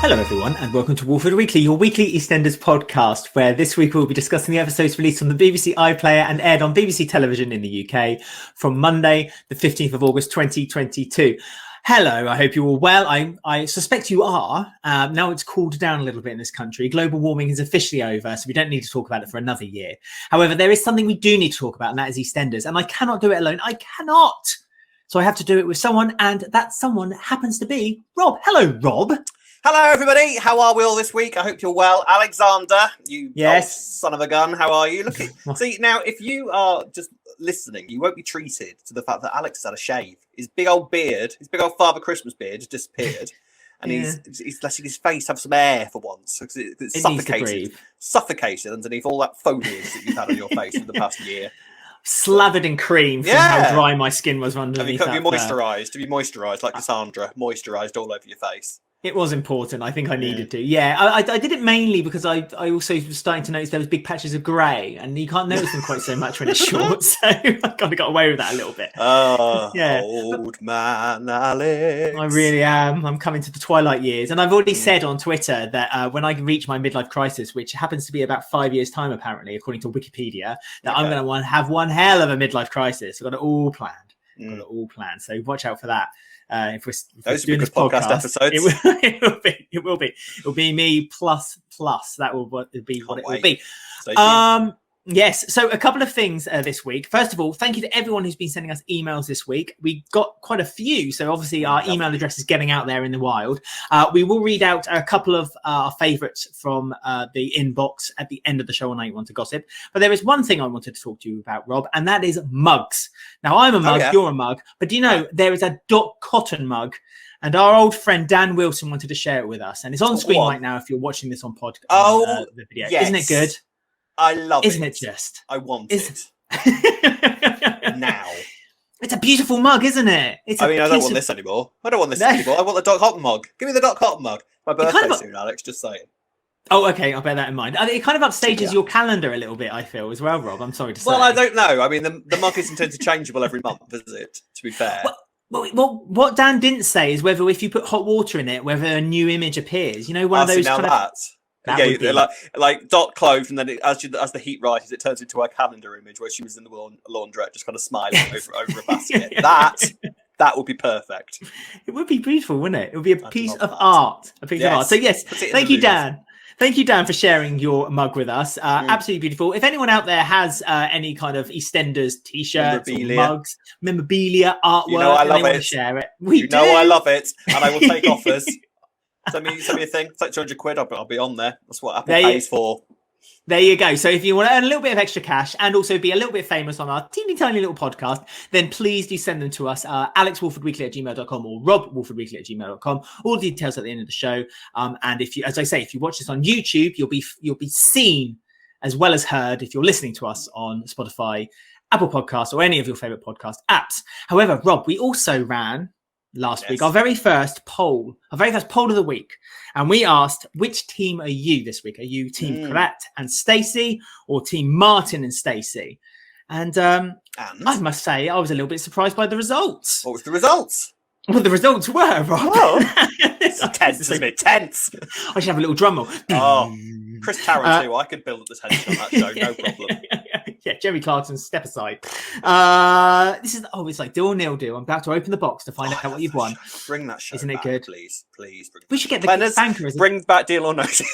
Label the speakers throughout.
Speaker 1: Hello everyone and welcome to Walford Weekly, your weekly EastEnders podcast, where this week we'll be discussing the episodes released on the BBC iPlayer and aired on BBC Television in the UK from Monday the 15th of August 2022. Hello, I hope you're all well. I suspect you are. Now it's cooled down a little bit in this country. Global warming is officially over, so we don't need to talk about it for another year. However, there is something we do need to talk about, and that is EastEnders. And I cannot do it alone. I cannot. So I have to do it with someone, and that someone happens to be Rob. Hello, Rob.
Speaker 2: Hello, everybody. How are we all this week? I hope you're well. Alexander, you old son of a gun, how are you? See, now, if you are just listening, you won't be treated to the fact that Alex has had a shave. His big old beard, his big old Father Christmas beard has disappeared. And he's letting his face have some air for once. It's suffocated underneath all that foliage that you've had on your face for the past year.
Speaker 1: Slathered in cream from how dry my skin was underneath.
Speaker 2: Have you moisturised like Cassandra, moisturised all over your face?
Speaker 1: It was important. I think I needed to. Yeah, I did it mainly because I also was starting to notice there was big patches of grey, and you can't notice them quite so much when it's short. So I kind of got away with that a little bit.
Speaker 2: Old man Alex.
Speaker 1: I really am. I'm coming to the twilight years, and I've already said on Twitter that when I reach my midlife crisis, which happens to be about 5 years' time, apparently, according to Wikipedia, that I'm going to have one hell of a midlife crisis. I've got it all planned. So watch out for that. If we're doing this podcast
Speaker 2: episodes,
Speaker 1: it will be me plus. That will be what it will be. Yes. So a couple of things this week. First of all, thank you to everyone who's been sending us emails this week. We got quite a few. So obviously our email address is getting out there in the wild. We will read out a couple of our favourites from the inbox at the end of the show on 8 Want to Gossip. But there is one thing I wanted to talk to you about, Rob, and that is mugs. Now, I'm a mug, you're a mug. But do you know, there is a Dot Cotton mug. And our old friend Dan Wilson wanted to share it with us. And it's on screen right now if you're watching this on podcast. The video.
Speaker 2: Yes.
Speaker 1: Isn't it good?
Speaker 2: I love
Speaker 1: Isn't it just?
Speaker 2: I want it. Now.
Speaker 1: It's a beautiful mug, isn't it?
Speaker 2: I don't want this anymore. I want the Dot Cotton mug. Give me the Dot Cotton mug. My birthday soon, Alex, just saying.
Speaker 1: Oh, okay. I'll bear that in mind. It kind of upstages your calendar a little bit, I feel, as well, Rob. I'm sorry to say.
Speaker 2: Well, I don't know. I mean, the mug isn't interchangeable every month, is it? To be fair.
Speaker 1: Well, what Dan didn't say is whether if you put hot water in it, whether a new image appears. You know, one of those kind of...
Speaker 2: like Dot clothes, and then as the heat rises, it turns into a calendar image where she was in the laundrette, just kind of smiling over a basket. That would be perfect.
Speaker 1: It would be beautiful, wouldn't it? It would be a piece of art. So yes, thank you, Dan. Thank you, Dan, for sharing your mug with us. Absolutely beautiful. If anyone out there has any kind of EastEnders t-shirts or mugs, memorabilia, artwork, and they want to share it,
Speaker 2: I love it, and I will take offers. Send me a thing. It's like 200 quid. I'll be on there. That's what Apple pays for.
Speaker 1: There you go. So if you want to earn a little bit of extra cash and also be a little bit famous on our teeny tiny little podcast, then please do send them to us, alexwalfordweekly@gmail.com or robwalfordweekly@gmail.com. All the details at the end of the show. And if you watch this on YouTube, you'll be seen as well as heard if you're listening to us on Spotify, Apple Podcasts, or any of your favorite podcast apps. However, Rob, we also ran last week our very first poll of the week, and we asked, which team are you this week? Are you team Kheerat and Stacey or team Martin and Stacey? And I must say I was a little bit surprised by the results.
Speaker 2: What was the results?
Speaker 1: Well, the results were, Rob.
Speaker 2: It's tense, isn't it? Tense.
Speaker 1: I should have a little drum roll.
Speaker 2: Chris Tarrant too. I could build up the tension on that show, no problem.
Speaker 1: Yeah, Jerry Clarkson, step aside. It's like do or nil do. I'm about to open the box to find out what you've won.
Speaker 2: Bring that show.
Speaker 1: Isn't it
Speaker 2: back,
Speaker 1: good?
Speaker 2: Please.
Speaker 1: We should get the bankers.
Speaker 2: Bring back Deal or No Deal.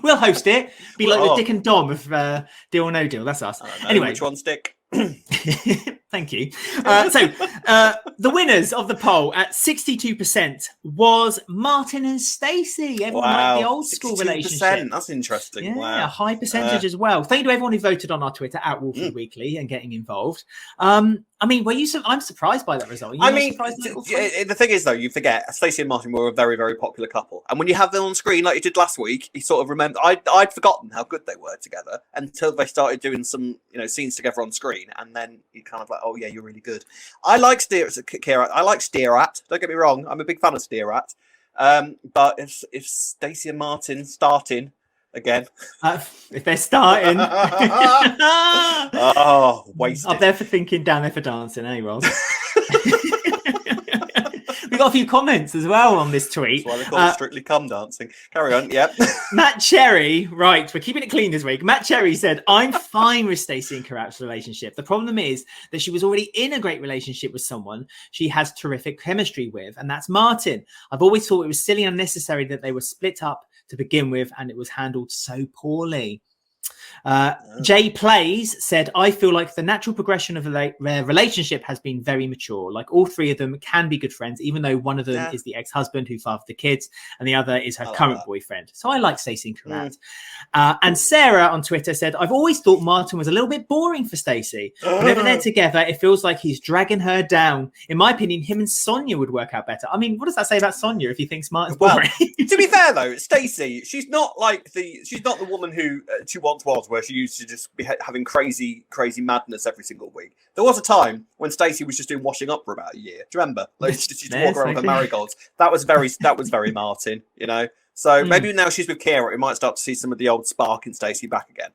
Speaker 1: We'll host it. Be like the Dick and Dom of Deal or No Deal. That's us. Anyway,
Speaker 2: which one's Dick?
Speaker 1: Thank you. So the winners of the poll at 62% was Martin and Stacey. Everyone liked the old school relationship.
Speaker 2: That's interesting.
Speaker 1: Yeah, a high percentage as well. Thank you to everyone who voted on our Twitter at Walford Weekly and getting involved. I mean, I'm surprised by that result.
Speaker 2: The thing is, though, you forget Stacey and Martin were a very, very popular couple, and when you have them on screen like you did last week, you sort of remember. I'd forgotten how good they were together until they started doing some, scenes together on screen, and then you kind of like, oh yeah, you're really good. I like Kheerat. I like Stuart. Don't get me wrong, I'm a big fan of Stuart. But if Stacey and Martin starting again,
Speaker 1: if they're starting,
Speaker 2: wasted.
Speaker 1: Up there for thinking, down there for dancing, eh, Rob? We've got a few comments as well on this tweet.
Speaker 2: That's why they call it Strictly Cum Dancing. Carry on, yep.
Speaker 1: Matt Cherry, right, we're keeping it clean this week. Matt Cherry said, I'm fine with Stacey and Kheerat's relationship. The problem is that she was already in a great relationship with someone she has terrific chemistry with, and that's Martin. I've always thought it was silly and unnecessary that they were split up to begin with, and it was handled so poorly. Jay Plays said, I feel like the natural progression of their relationship has been very mature. Like all three of them can be good friends, even though one of them is the ex-husband who fathered the kids and the other is her current boyfriend. So I like Stacey and Kheerat. And Sarah on Twitter said, I've always thought Martin was a little bit boring for Stacey. Whenever they're together, it feels like he's dragging her down. In my opinion, him and Sonia would work out better. I mean, what does that say about Sonia if he thinks Martin's boring?
Speaker 2: To be fair though, Stacey, she's not the woman who she once was, where she used to just be having crazy madness every single week. There was a time when Stacey was just doing washing up for about a year. Do you remember? Like she used to walk around with her marigolds. That was very Martin, you know. So maybe now she's with Kheerat, we might start to see some of the old spark in Stacey back again.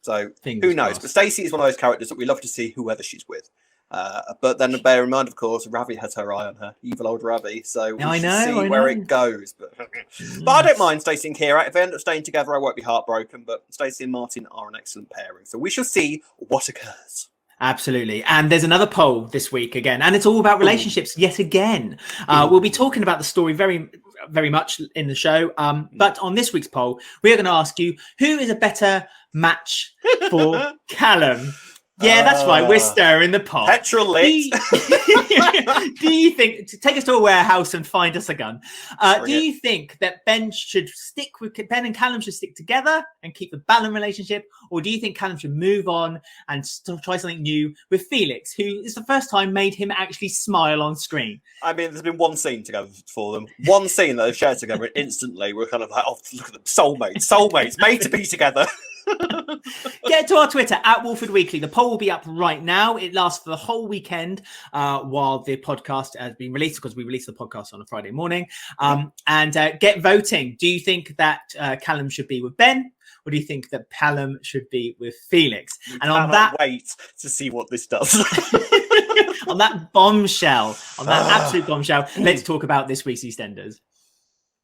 Speaker 2: So who knows? But Stacey is one of those characters that we love to see whoever she's with. But then bear in mind, of course, Ravi has her eye on her, evil old Ravi. So we should see where it goes. But I don't mind Stacey and Kheerat. If they end up staying together, I won't be heartbroken. But Stacey and Martin are an excellent pairing. So we shall see what occurs.
Speaker 1: Absolutely. And there's another poll this week again, and it's all about relationships yet again. We'll be talking about the story very much in the show. But on this week's poll, we're going to ask you, who is a better match for Callum? Yeah, that's right. We're stirring the pot.
Speaker 2: Petrol lit.
Speaker 1: Do you think, take us to a warehouse and find us a gun? Do you think that Ben and Callum should stick together and keep the balanced relationship? Or do you think Callum should move on and try something new with Felix, who is the first time made him actually smile on screen?
Speaker 2: I mean, there's been one scene together for them. One scene that they've shared together, and instantly we're kind of like, oh, look at them. Soulmates, made to be together.
Speaker 1: Get to our Twitter at Walford Weekly. The poll will be up right now. It lasts for the whole weekend while the podcast has been released, because we release the podcast on a Friday morning. And get voting. Do you think that Callum should be with Ben, or do you think that Callum should be with Felix?
Speaker 2: And on that, wait to see what this does.
Speaker 1: on that absolute bombshell, let's talk about this week's EastEnders.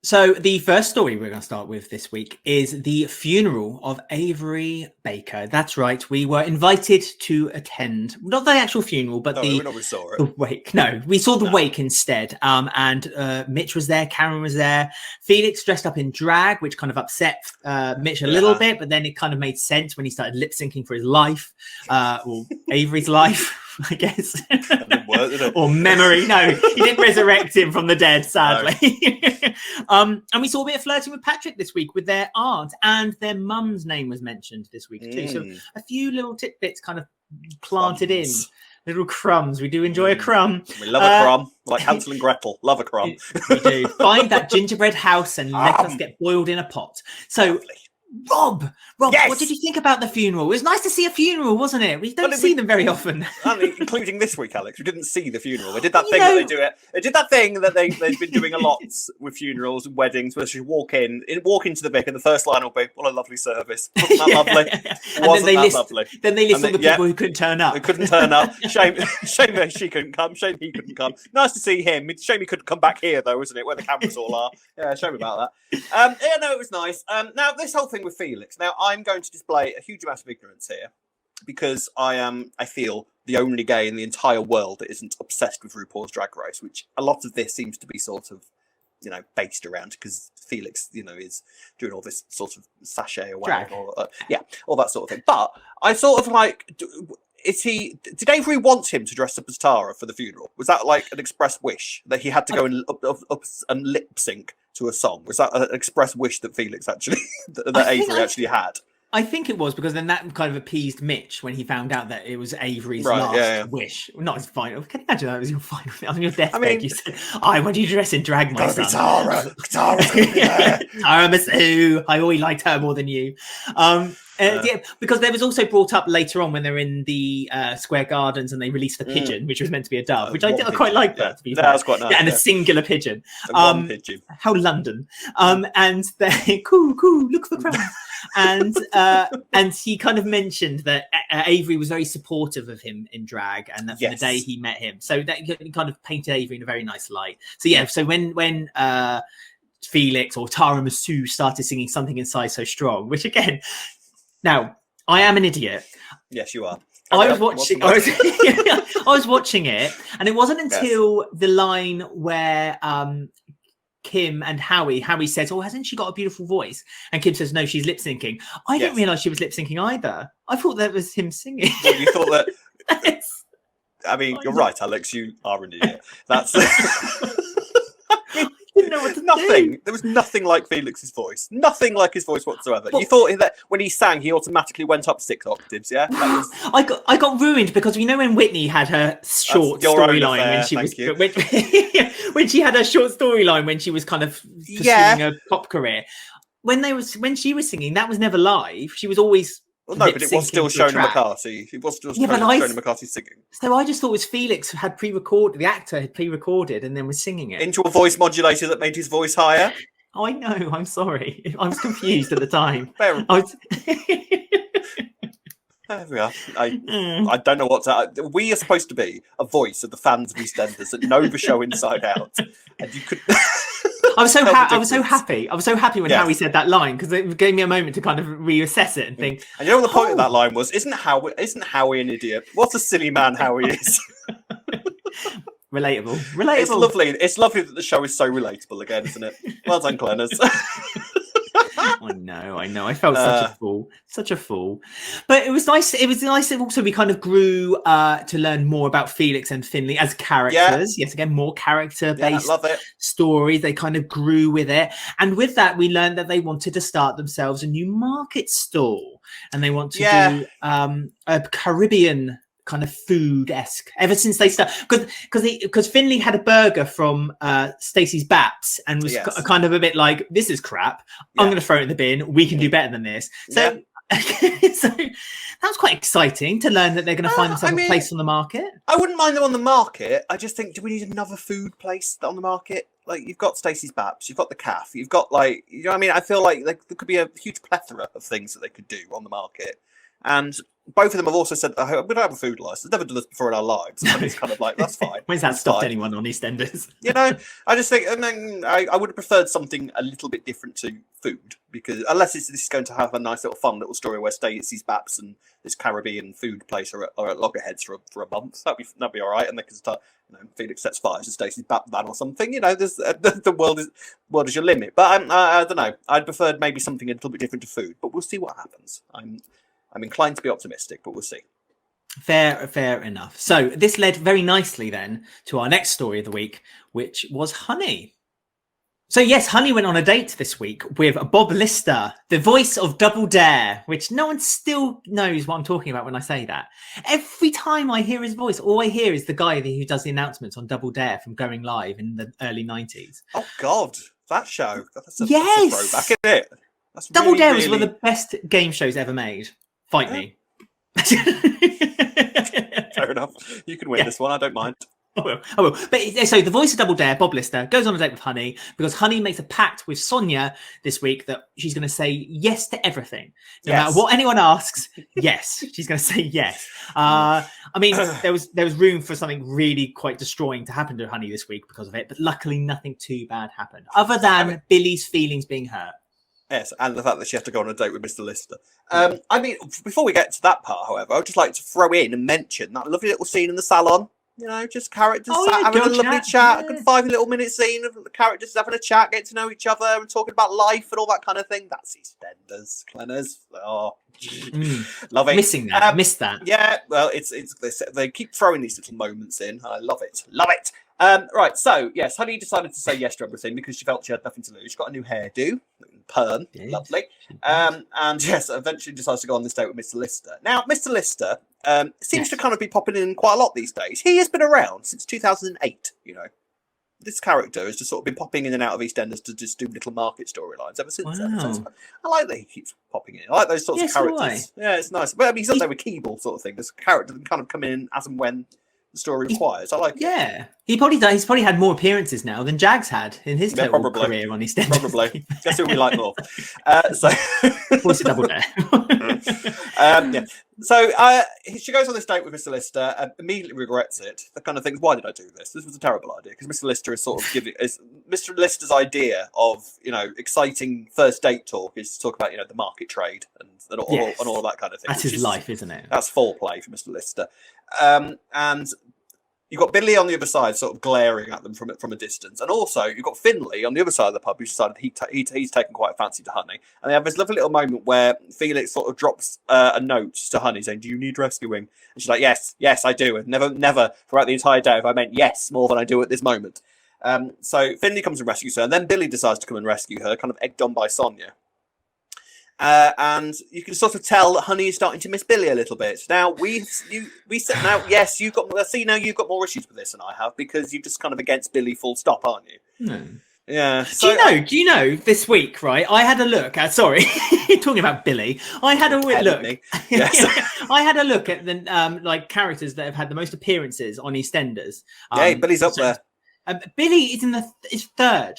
Speaker 1: So the first story we're going to start with this week is the funeral of Avery Baker. That's right. We were invited to attend, not the actual funeral, but the wake. No, we saw the wake instead. And Mitch was there. Karen was there. Felix dressed up in drag, which kind of upset Mitch a little bit, but then it kind of made sense when he started lip syncing for his life, or Avery's life. I guess. Or memory. No, he didn't resurrect him from the dead, sadly. No. And we saw a bit of flirting with Patrick this week with their aunt, and their mum's name was mentioned this week too. So a few little tidbits kind of planted in. Little crumbs. We do enjoy a crumb.
Speaker 2: We love a crumb. Like Hansel and Gretel. Love a crumb.
Speaker 1: We do. Find that gingerbread house and let us get boiled in a pot. So lovely. Rob, yes! What did you think about the funeral? It was nice to see a funeral, wasn't it? We don't see them very often.
Speaker 2: Including this week, Alex. We didn't see the funeral. They did that thing that they do it. They did that thing that they've been doing a lot with funerals and weddings, where you walk into the Vic and the first line will be, "What a lovely service." Wasn't that lovely? Lovely? Then they list all the people who couldn't turn up. Who couldn't turn up. Shame that she couldn't come. Shame he couldn't come. Nice to see him. Shame he couldn't come back here though, isn't it? Where the cameras all are. Yeah, shame about that. It was nice. Now this whole thing with Felix. Now I'm going to display a huge amount of ignorance here, because I feel, the only gay in the entire world that isn't obsessed with RuPaul's Drag Race, which a lot of this seems to be sort of, based around, because Felix, is doing all this sort of sachet away, all that sort of thing. But I sort of like, did Avery want him to dress up as Tara for the funeral? Was that like an express wish that he had to go up and lip sync to a song? Was that an express wish that Felix actually, that Avery actually had? I
Speaker 1: think it was, because then that kind of appeased Mitch when he found out that it was Avery's last wish. Not his final. Can you imagine that was your final? On your deathbed, you said, I want you to dress in drag, my son. Tara's gonna be there. Tara Masu. I always liked her more than you. Because there was also brought up later on when they're in the Square Gardens and they released the pigeon, which was meant to be a dove, which I quite like that. To be fair. That was quite nice. And a singular pigeon. One pigeon. How London. And they cool, look for the crowd. and he kind of mentioned that Avery was very supportive of him in drag, and that from the day he met him, so that kind of painted Avery in a very nice light. So yeah, so when Felix or Tara Masu started singing Something Inside So Strong, which again, now I am an idiot.
Speaker 2: Yes, you are.
Speaker 1: I was watching it, and it wasn't until the line where Kim and Howie says, "Oh, hasn't she got a beautiful voice?" And Kim says, "No, she's lip syncing." I didn't realise she was lip syncing either. I thought that was him singing.
Speaker 2: Well, you thought that? I mean, you're right, Alex. You are an idiot. That's.
Speaker 1: Didn't know what to do.
Speaker 2: There was nothing like Felix's voice. Nothing like his voice whatsoever. You thought that when he sang, he automatically went up 6 octaves. Yeah,
Speaker 1: I got ruined because when Whitney had her short storyline when she had her short storyline when she was kind of pursuing her pop career. When she was singing, that was never live. She was always.
Speaker 2: Well, no, but it was still Shona McCarthy. It was still Shona McCarthy singing.
Speaker 1: So I just thought it was Felix who had pre-recorded, the actor had pre-recorded and then was singing it.
Speaker 2: Into a voice modulator that made his voice higher?
Speaker 1: Oh, I know. I'm sorry. I was confused at the time.
Speaker 2: There we are. I don't know what to... We are supposed to be a voice of the fans of EastEnders that know the show inside out. And you could...
Speaker 1: I was so happy. I was so happy when Howie said that line because it gave me a moment to kind of reassess it and think.
Speaker 2: And you know what the point of that line was? Isn't Howie an idiot? What a silly man Howie is.
Speaker 1: Relatable.
Speaker 2: It's lovely. It's lovely that the show is so relatable again, isn't it? Well done, Clenners.
Speaker 1: I know. I felt such a fool. But it was nice. It was nice that also we kind of grew to learn more about Felix and Finley as characters. Yes, again, more character-based stories. They kind of grew with it. And with that, we learned that they wanted to start themselves a new market stall. And they want to do a Caribbean kind of food-esque ever since they start because Finley had a burger from Stacey's Baps and was kind of a bit like, this is crap, I'm going to throw it in the bin, we can do better than this. So so that was quite exciting to learn that they're going to find themselves a place on the market.
Speaker 2: I wouldn't mind them on the market. I just think, do we need another food place on the market? Like, you've got Stacey's Baps, you've got the Calf, you've got, like, you know what I mean? I feel like there could be a huge plethora of things that they could do on the market. And both of them have also said, we don't have a food license. Never done this before in our lives. And it's kind of like, that's fine.
Speaker 1: When's that stopped anyone on EastEnders?
Speaker 2: You know, I just think, and then I would have preferred something a little bit different to food, because unless this is going to have a nice little fun little story where Stacey's Baps and this Caribbean food place are at loggerheads for a month, that'd be all right. And they can start, you know, Felix sets fire to Stacey's Bap van or something. You know, there's the world is your limit. But I don't know. I'd preferred maybe something a little bit different to food. But we'll see what happens. I'm inclined to be optimistic, but we'll see.
Speaker 1: Fair enough. So this led very nicely then to our next story of the week, which was Honey. So yes, Honey went on a date this week with Bob Lister, the voice of Double Dare, which no one still knows what I'm talking about when I say that. Every time I hear his voice, all I hear is the guy who does the announcements on Double Dare from Going Live in the early 90s.
Speaker 2: Oh, God, that show. That's a throwback, isn't it? That's
Speaker 1: Double Dare was one of the best game shows ever made. Fight me.
Speaker 2: Fair enough. You can win this one. I don't mind.
Speaker 1: I will. But so the voice of Double Dare, Bob Lister, goes on a date with Honey because Honey makes a pact with Sonia this week that she's going to say yes to everything. No matter what anyone asks, yes. She's going to say yes. I mean, there was room for something really quite destroying to happen to Honey this week because of it, but luckily nothing too bad happened, other than Billy's feelings being hurt.
Speaker 2: Yes, and the fact that she had to go on a date with Mr. Lister. I mean, before we get to that part, however, I would just like to throw in and mention that lovely little scene in the salon. You know, just characters having a lovely chat, a good 5-minute scene of the characters having a chat, getting to know each other and talking about life and all that kind of thing. That's EastEnders, Clenners. Oh, love it.
Speaker 1: Missing that. Missed that.
Speaker 2: Yeah, well, they keep throwing these little moments in. I love it. Love it. Right, so yes, Honey decided to say yes to everything because she felt she had nothing to lose. She got a new hairdo, perm, lovely, and yes, eventually decides to go on this date with Mr. Lister. Now, Mr. Lister seems to kind of be popping in quite a lot these days. He has been around since 2008. You know, this character has just sort of been popping in and out of EastEnders to just do little market storylines ever since. So I like that he keeps popping in. I like those sorts of characters. Yeah, it's nice. But I mean, he's up there with Keeble sort of thing. This character that can kind of come in as and when the story requires. I like it.
Speaker 1: Yeah. He's probably had more appearances now than Jags had in his total career on EastEnders.
Speaker 2: Probably. Guess who we like more.
Speaker 1: Voice a double dare.
Speaker 2: Yeah. So she goes on this date with Mr. Lister and immediately regrets it. The kind of thinks, why did I do this? This was a terrible idea, because Mr. Lister is sort of Mr. Lister's idea of, exciting first date talk is to talk about, the market trade and all of that kind of thing.
Speaker 1: That's his life, isn't it?
Speaker 2: That's foreplay for Mr. Lister. And you've got Billy on the other side, sort of glaring at them from a distance, and also you've got Finley on the other side of the pub, who's decided he's taken quite a fancy to Honey, and they have this lovely little moment where Felix sort of drops a note to Honey saying, "Do you need rescuing?" And she's like, "Yes, I do." And never throughout the entire day have I meant yes more than I do at this moment. So Finley comes and rescues her, and then Billy decides to come and rescue her, kind of egged on by Sonia. And you can sort of tell that Honey is starting to miss Billy a little bit. Now yes, you've got more issues with this than I have, because you're just kind of against Billy full stop, aren't you?
Speaker 1: No.
Speaker 2: Yeah.
Speaker 1: So, do you know this week, right? I had a look at talking about Billy. I had a look.
Speaker 2: Yes.
Speaker 1: I had a look at the characters that have had the most appearances on EastEnders.
Speaker 2: Billy's up there.
Speaker 1: Billy is third.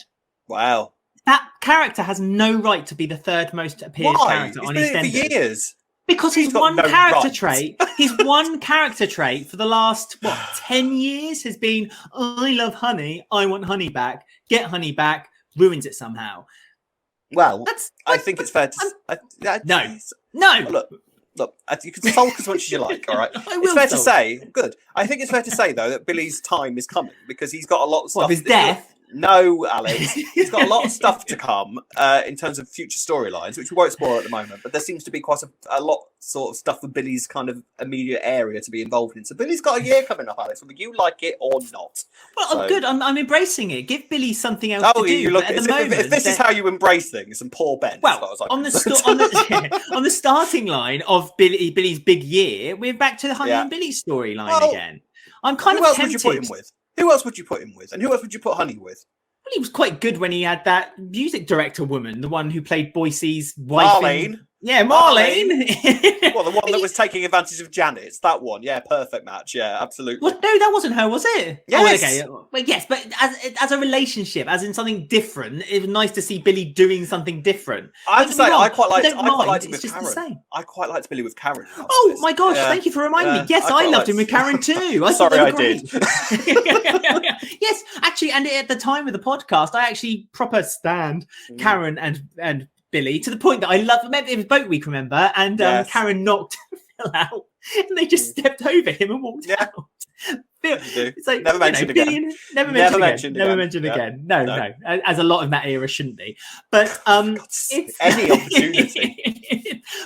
Speaker 2: Wow.
Speaker 1: That character has no right to be the third most appeared character on EastEnders.
Speaker 2: He's been in it for years.
Speaker 1: Because he's one character trait. His one character trait for the last 10 years has been, I love Honey, I want Honey back, get Honey back, ruins it somehow.
Speaker 2: Well, I think it's fair to say.
Speaker 1: No.
Speaker 2: Look, you can sulk as much as you like, all right? It's fair to say, good. I think it's fair to say, though, that Billy's time is coming, because he's got a lot of stuff.
Speaker 1: What, his death?
Speaker 2: No, Alex. He's got a lot of stuff to come in terms of future storylines, which we won't spoil at the moment. But there seems to be quite a lot sort of stuff for Billy's kind of immediate area to be involved in. So Billy's got a year coming up, Alex, whether you like it or not.
Speaker 1: Well, I'm good. I'm embracing it. Give Billy something else to do.
Speaker 2: If this is how you embrace things, and poor Ben.
Speaker 1: Well, on the starting line of Billy's big year, we're back to the Honey and Billy storyline again. I'm kind of tempted.
Speaker 2: Would you put him with? Who else would you put him with? And who else would you put Honey with?
Speaker 1: Well, he was quite good when he had that music director woman, the one who played Boise's wife.
Speaker 2: Marlene.
Speaker 1: Yeah, Marlene.
Speaker 2: Well, the one that was taking advantage of Janet. That one. Yeah, perfect match. Yeah, absolutely.
Speaker 1: Well, no, that wasn't her, was it?
Speaker 2: Yes.
Speaker 1: Oh, okay. Well, yes, but as a relationship, as in something different, it was nice to see Billy doing something different.
Speaker 2: I have to say, I quite liked him with
Speaker 1: just
Speaker 2: Karen.
Speaker 1: The same.
Speaker 2: I quite liked Billy with Karen.
Speaker 1: Oh my gosh! Yeah. Thank you for reminding me. Yes, I loved him with Karen too.
Speaker 2: I did.
Speaker 1: Yes, actually, and at the time of the podcast, I actually proper stand Karen and Billy, to the point that I love. It was Boat Week, remember? And Karen knocked Phil out, and they just stepped over him and walked out. It's like,
Speaker 2: never mentioned again.
Speaker 1: Never mentioned again. No. As a lot of that era shouldn't be. But it's
Speaker 2: any opportunity.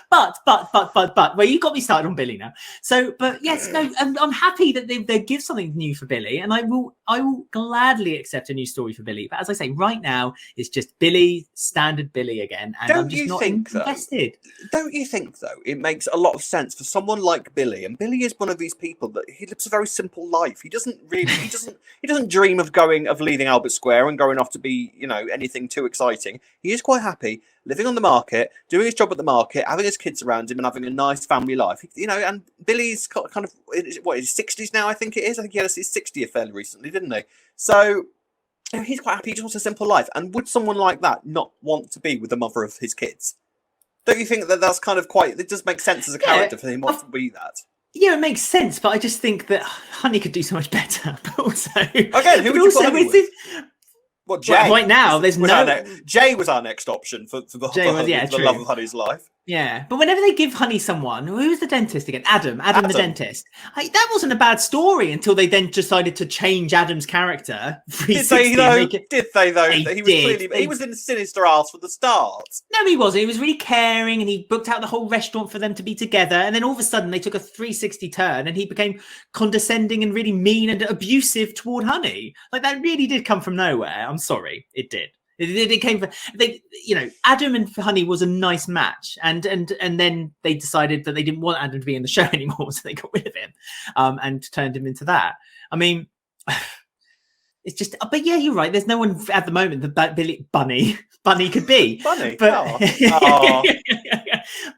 Speaker 1: but well, you got me started on Billy now. So, but yes, no, I'm happy that they give something new for Billy, and I will gladly accept a new story for Billy. But as I say, right now it's just Billy, standard Billy again, and I'm just not invested.
Speaker 2: Don't you think though it makes a lot of sense for someone like Billy? And Billy is one of these people that he lives a very simple life. He doesn't dream of leaving Albert Square and going off to be, anything too exciting. He is quite happy living on the market, doing his job at the market, having his kids around him, and having a nice family life. And Billy's kind of his 60s now, I think it is. I think he had his 60th fairly recently, didn't he? So he's quite happy. He just wants a simple life. And would someone like that not want to be with the mother of his kids? Don't you think that that's kind of it does make sense as a character for him to be that?
Speaker 1: Yeah, it makes sense, but I just think that Honey could do so much better. But also,
Speaker 2: again, who would you put Honey with? What, Jay?
Speaker 1: Well, right now, there's
Speaker 2: Jay was our next option for the love of Honey's life.
Speaker 1: Yeah, but whenever they give Honey someone, who's the dentist again? Adam the dentist. That wasn't a bad story until they then decided to change Adam's character.
Speaker 2: Did they though? He was in sinister arse from the start.
Speaker 1: No, he wasn't. He was really caring, and he booked out the whole restaurant for them to be together. And then all of a sudden, they took a 360 turn, and he became condescending and really mean and abusive toward Honey. Like, that really did come from nowhere. I'm sorry, it did. It came from Adam and Honey was a nice match, and then they decided that they didn't want Adam to be in the show anymore, so they got rid of him and turned him into that. I mean, it's just, but yeah, you're right. There's no one at the moment that Bunny could be.
Speaker 2: Bunny,
Speaker 1: but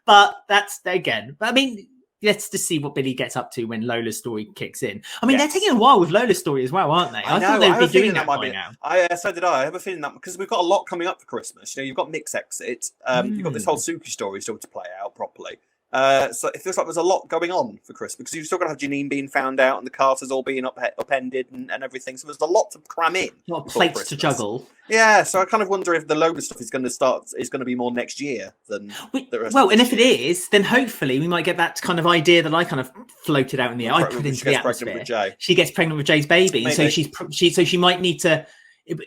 Speaker 1: but that's again. But I mean, let's just see what Billy gets up to when Lola's story kicks in. I mean, they're taking a while with Lola's story as well, aren't they? I thought they'd be doing that by now.
Speaker 2: So did I. I have a feeling that because we've got a lot coming up for Christmas. You've got Mick's exit. You've got this whole Suki story still to play out properly. So it feels like there's a lot going on for Christmas because you've still got to have Janine being found out and the Carters all being upended and everything. So there's a lot to cram in.
Speaker 1: A lot of plates to juggle.
Speaker 2: Yeah, so I kind of wonder if the Lola stuff is going to be more next year than the rest.
Speaker 1: Well, and if it is, then hopefully we might get that kind of idea that I kind of floated out in the air. I put into the atmosphere. She gets pregnant with Jay's baby, maybe. So she might need to.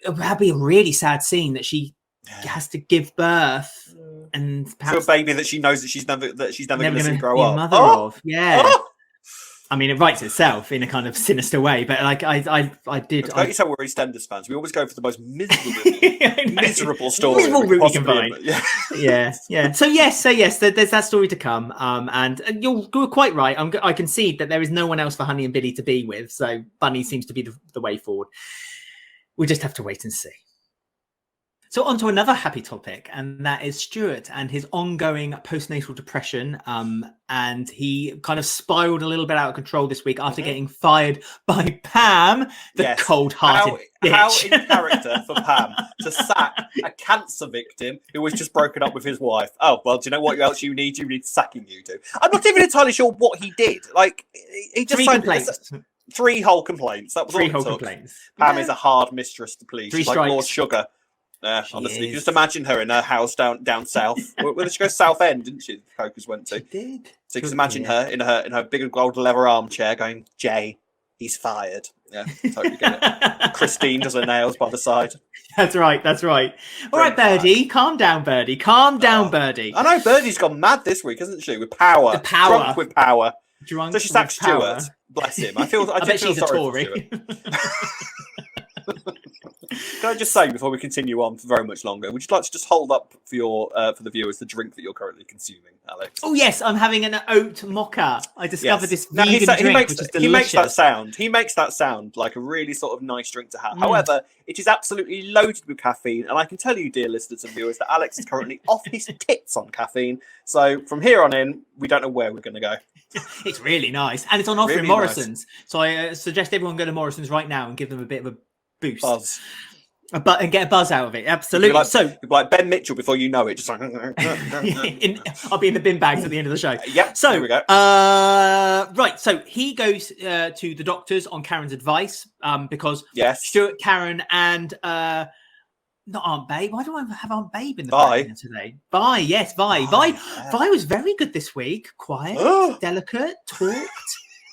Speaker 1: That'd be a really sad scene that she has to give birth. And perhaps
Speaker 2: to a baby that she knows that she's never going to see grow up.
Speaker 1: Mother of, yeah. Oh! I mean, it writes itself in a kind of sinister way, but like I did.
Speaker 2: Don't you tell we're EastEnders fans? We always go for the most miserable story.
Speaker 1: Miserable route we can find. Yeah. So yes, there's that story to come. And you're quite right. I concede that there is no one else for Honey and Billy to be with. So Bunny seems to be the way forward. We just have to wait and see. So on to another happy topic, and that is Stuart and his ongoing postnatal depression. And he kind of spiraled a little bit out of control this week after getting fired by Pam, the cold-hearted bitch.
Speaker 2: How in character for Pam to sack a cancer victim who was just broken up with his wife. Oh, well, do you know what else you need? You need sacking you do. I'm not even entirely sure what he did. Like, he just signed 3 whole complaints. That was 3 whole complaints. Pam is a hard mistress to please.
Speaker 1: 3
Speaker 2: She's
Speaker 1: strikes.
Speaker 2: Like Lord Sugar. Honestly, just imagine her in her house down south. Where she goes South End, didn't she? Cocos went to.
Speaker 1: She did.
Speaker 2: So you can imagine her in her big gold leather armchair going, Jay, he's fired. Yeah, totally get it. Christine does her nails by the side.
Speaker 1: That's right. All right, Birdie, calm down, Birdie. Calm down, Birdie.
Speaker 2: I know Birdie's gone mad this week, hasn't she? With power.
Speaker 1: The power.
Speaker 2: Drunk with power.
Speaker 1: Drunk
Speaker 2: so she sacked Stuart. Bless him. I bet
Speaker 1: she's a Tory.
Speaker 2: Can I just say before we continue on for very much longer, would you like to just hold up for the viewers the drink that you're currently consuming, Alex?
Speaker 1: Oh yes, I'm having an oat mocha. I discovered this vegan drink, which is delicious.
Speaker 2: He makes that sound like a really sort of nice drink to have. However, it is absolutely loaded with caffeine, and I can tell you, dear listeners and viewers, that Alex is currently off his tits on caffeine. So from here on in, we don't know where we're going to go.
Speaker 1: It's really nice, and it's on offer in Morrison's. Nice. So I suggest everyone go to Morrison's right now and give them a bit of a boost.
Speaker 2: Buzz.
Speaker 1: And get a buzz out of it. Absolutely.
Speaker 2: You'll be like Ben Mitchell before you know it. Just like
Speaker 1: I'll be in the bin bags at the end of the show.
Speaker 2: Yep. So here we go.
Speaker 1: Right. So he goes to the doctors on Karen's advice because Stuart, Karen, and not Aunt Babe. Why do I have Aunt Babe in the back today? Vi. Yes, Vi. Vi was very good this week. Quiet, delicate, talked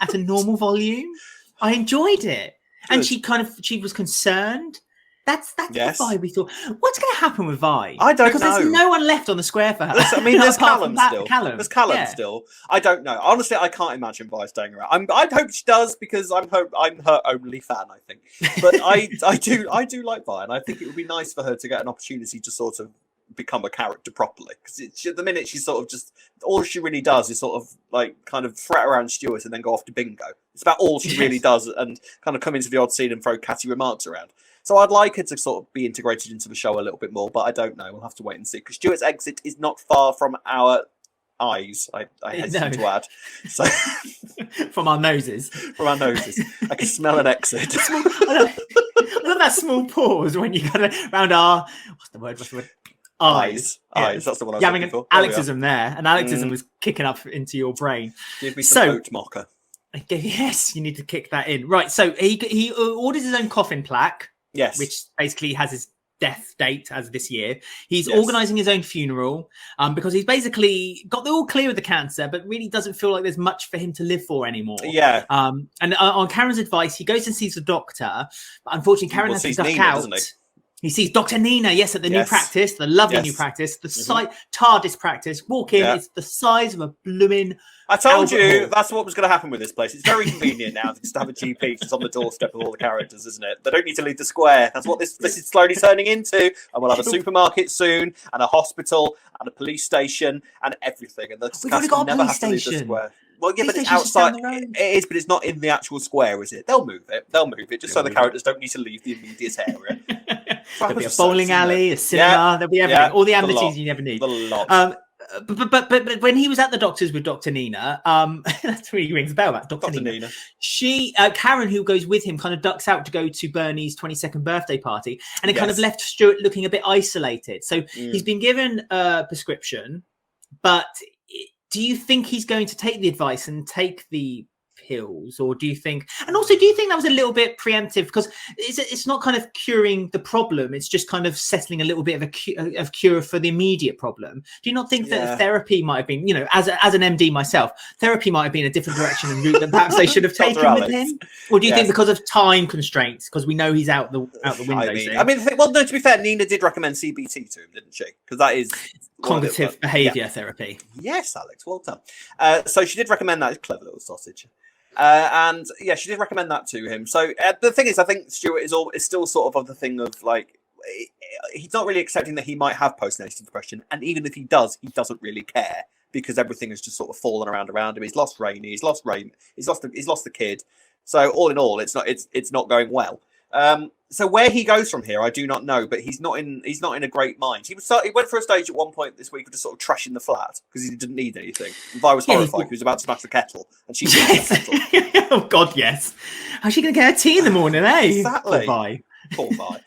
Speaker 1: at a normal volume. I enjoyed it. Good. And she was concerned. That's the vibe we thought. What's going to happen with Vi?
Speaker 2: I don't know.
Speaker 1: Because there's no one left on the square for her.
Speaker 2: I mean, there's Callum still. There's Callum still. I don't know. Honestly, I can't imagine Vi staying around. I hope she does because I'm her only fan, I think. But I do like Vi, and I think it would be nice for her to get an opportunity to sort of become a character properly. Because at the minute, she's sort of just all she really does is sort of like kind of fret around Stuart and then go off to bingo. It's about all she really does, and kind of come into the odd scene and throw catty remarks around. So I'd like her to sort of be integrated into the show a little bit more, but I don't know. We'll have to wait and see. Because Stuart's exit is not far from our eyes, I hesitate to add. So
Speaker 1: from our noses.
Speaker 2: From our noses. I can smell an exit.
Speaker 1: I love that small pause when you go around our... What's the word? Eyes.
Speaker 2: Eyes. That's the one I was looking for.
Speaker 1: Alexism there. And Alexism was kicking up into your brain.
Speaker 2: Give me some oat mocha.
Speaker 1: Yes, you need to kick that in. Right, so he orders his own coffin plaque.
Speaker 2: Yes.
Speaker 1: Which basically has his death date as this year. He's organising his own funeral because he's basically got the all clear with the cancer, but really doesn't feel like there's much for him to live for anymore.
Speaker 2: Yeah.
Speaker 1: And on Karen's advice, he goes and sees the doctor. But unfortunately, Karen has to duck out. He sees Dr. Nina, at the new practice, the lovely new practice, the TARDIS practice. Walk in, it's the size of a blooming...
Speaker 2: I told you that's what was going to happen with this place. It's very convenient now just to have a GP just on the doorstep of all the characters, isn't it? They don't need to leave the square. That's what this is slowly turning into. And we'll have a supermarket soon, and a hospital, and a police station, and everything. And
Speaker 1: we've already got a police station.
Speaker 2: The square. Well, yeah, but it's outside. It is, but it's not in the actual square, is it? They'll move it just so the characters don't need to leave the immediate area.
Speaker 1: There'll be a bowling alley, a cinema. There'll be everything. All the amenities you never need. But when he was at the doctor's with Dr. Nina, that's really rings a bell about Dr. Nina. She, Karen, who goes with him, kind of ducks out to go to Bernie's 22nd birthday party, and it kind of left Stuart looking a bit isolated. So he's been given a prescription, but do you think he's going to take the advice and take the pills, or do you think that was a little bit preemptive, because it's not kind of curing the problem, it's just kind of settling a little bit of cure for the immediate problem? Do you not think that therapy might have been, as an MD myself, therapy might have been a different direction and route that perhaps they should have taken with him? Or do you think because of time constraints, because we know he's out the window?
Speaker 2: I mean, no, to be fair, Nina did recommend CBT to him, didn't she? Because that is
Speaker 1: cognitive behaviour therapy.
Speaker 2: Yes, Alex, well done. So she did recommend that. Clever little sausage. And she did recommend that to him. So the thing is, I think Stuart is still sort of the thing of like, he's not really accepting that he might have postnatal depression, and even if he does, he doesn't really care, because everything has just sort of fallen around him. He's lost Rainey, he's lost the kid. So all in all, it's not going well. So where he goes from here, I do not know, but he's not in a great mind. He went for a stage at one point this week of just sort of trashing the flat because he didn't need anything. And I was horrified. He was about to smash the kettle, and she smashed the kettle.
Speaker 1: Oh God, yes. How's she going to get her tea in the morning, eh?
Speaker 2: Exactly. Poor Vi.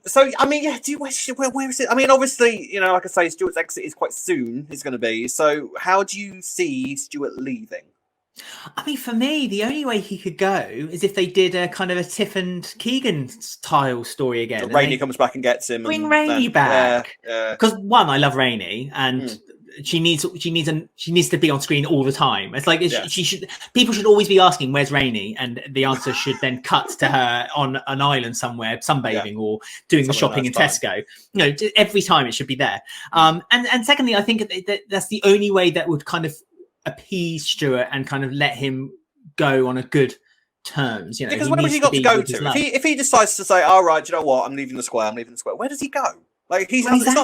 Speaker 2: So I mean, where is it? I mean, obviously, like I say, Stuart's exit is quite soon. It's going to be. So how do you see Stuart leaving?
Speaker 1: I mean, for me, the only way he could go is if they did a kind of a Tiff and Keegan style story again.
Speaker 2: So Rainey comes back and gets him.
Speaker 1: Bring Rainey back. Because one, I love Rainey, and she needs to be on screen all the time. It's like people should always be asking, "Where's Rainey?" And the answer should then cut to her on an island somewhere, sunbathing or doing the shopping in Tesco. Every time it should be there. And secondly, I think that's the only way that would kind of appease Stuart and kind of let him go on a good terms.
Speaker 2: Because what has he got to go to? If he decides to say, "All right, do you know what? I'm leaving the square. Where does he go? Like it's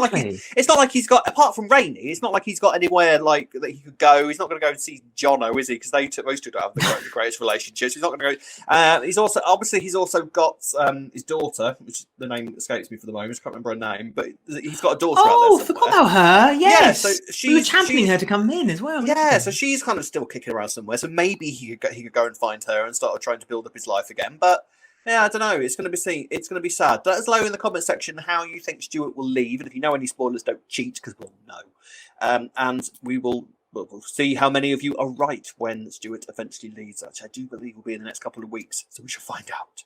Speaker 2: not like he's got, apart from Rainey, it's not like he's got anywhere like that he could go. He's not going to go and see Jono, is he? Because those two don't have the greatest relationships. He's not going to go. He's also got his daughter, which the name escapes me for the moment. I can't remember her name, but he's got a daughter.
Speaker 1: Oh, forgot about her. Yes,
Speaker 2: yeah, so
Speaker 1: we were championing her to come in as well.
Speaker 2: Yeah, so she's kind of still kicking around somewhere. So maybe he could go and find her and start trying to build up his life again, but. Yeah, I don't know. It's going to be sad. Let us know in the comment section how you think Stuart will leave, and if you know any spoilers, don't cheat because we'll know. And we'll see how many of you are right when Stuart eventually leaves, which I do believe will be in the next couple of weeks. So we shall find out.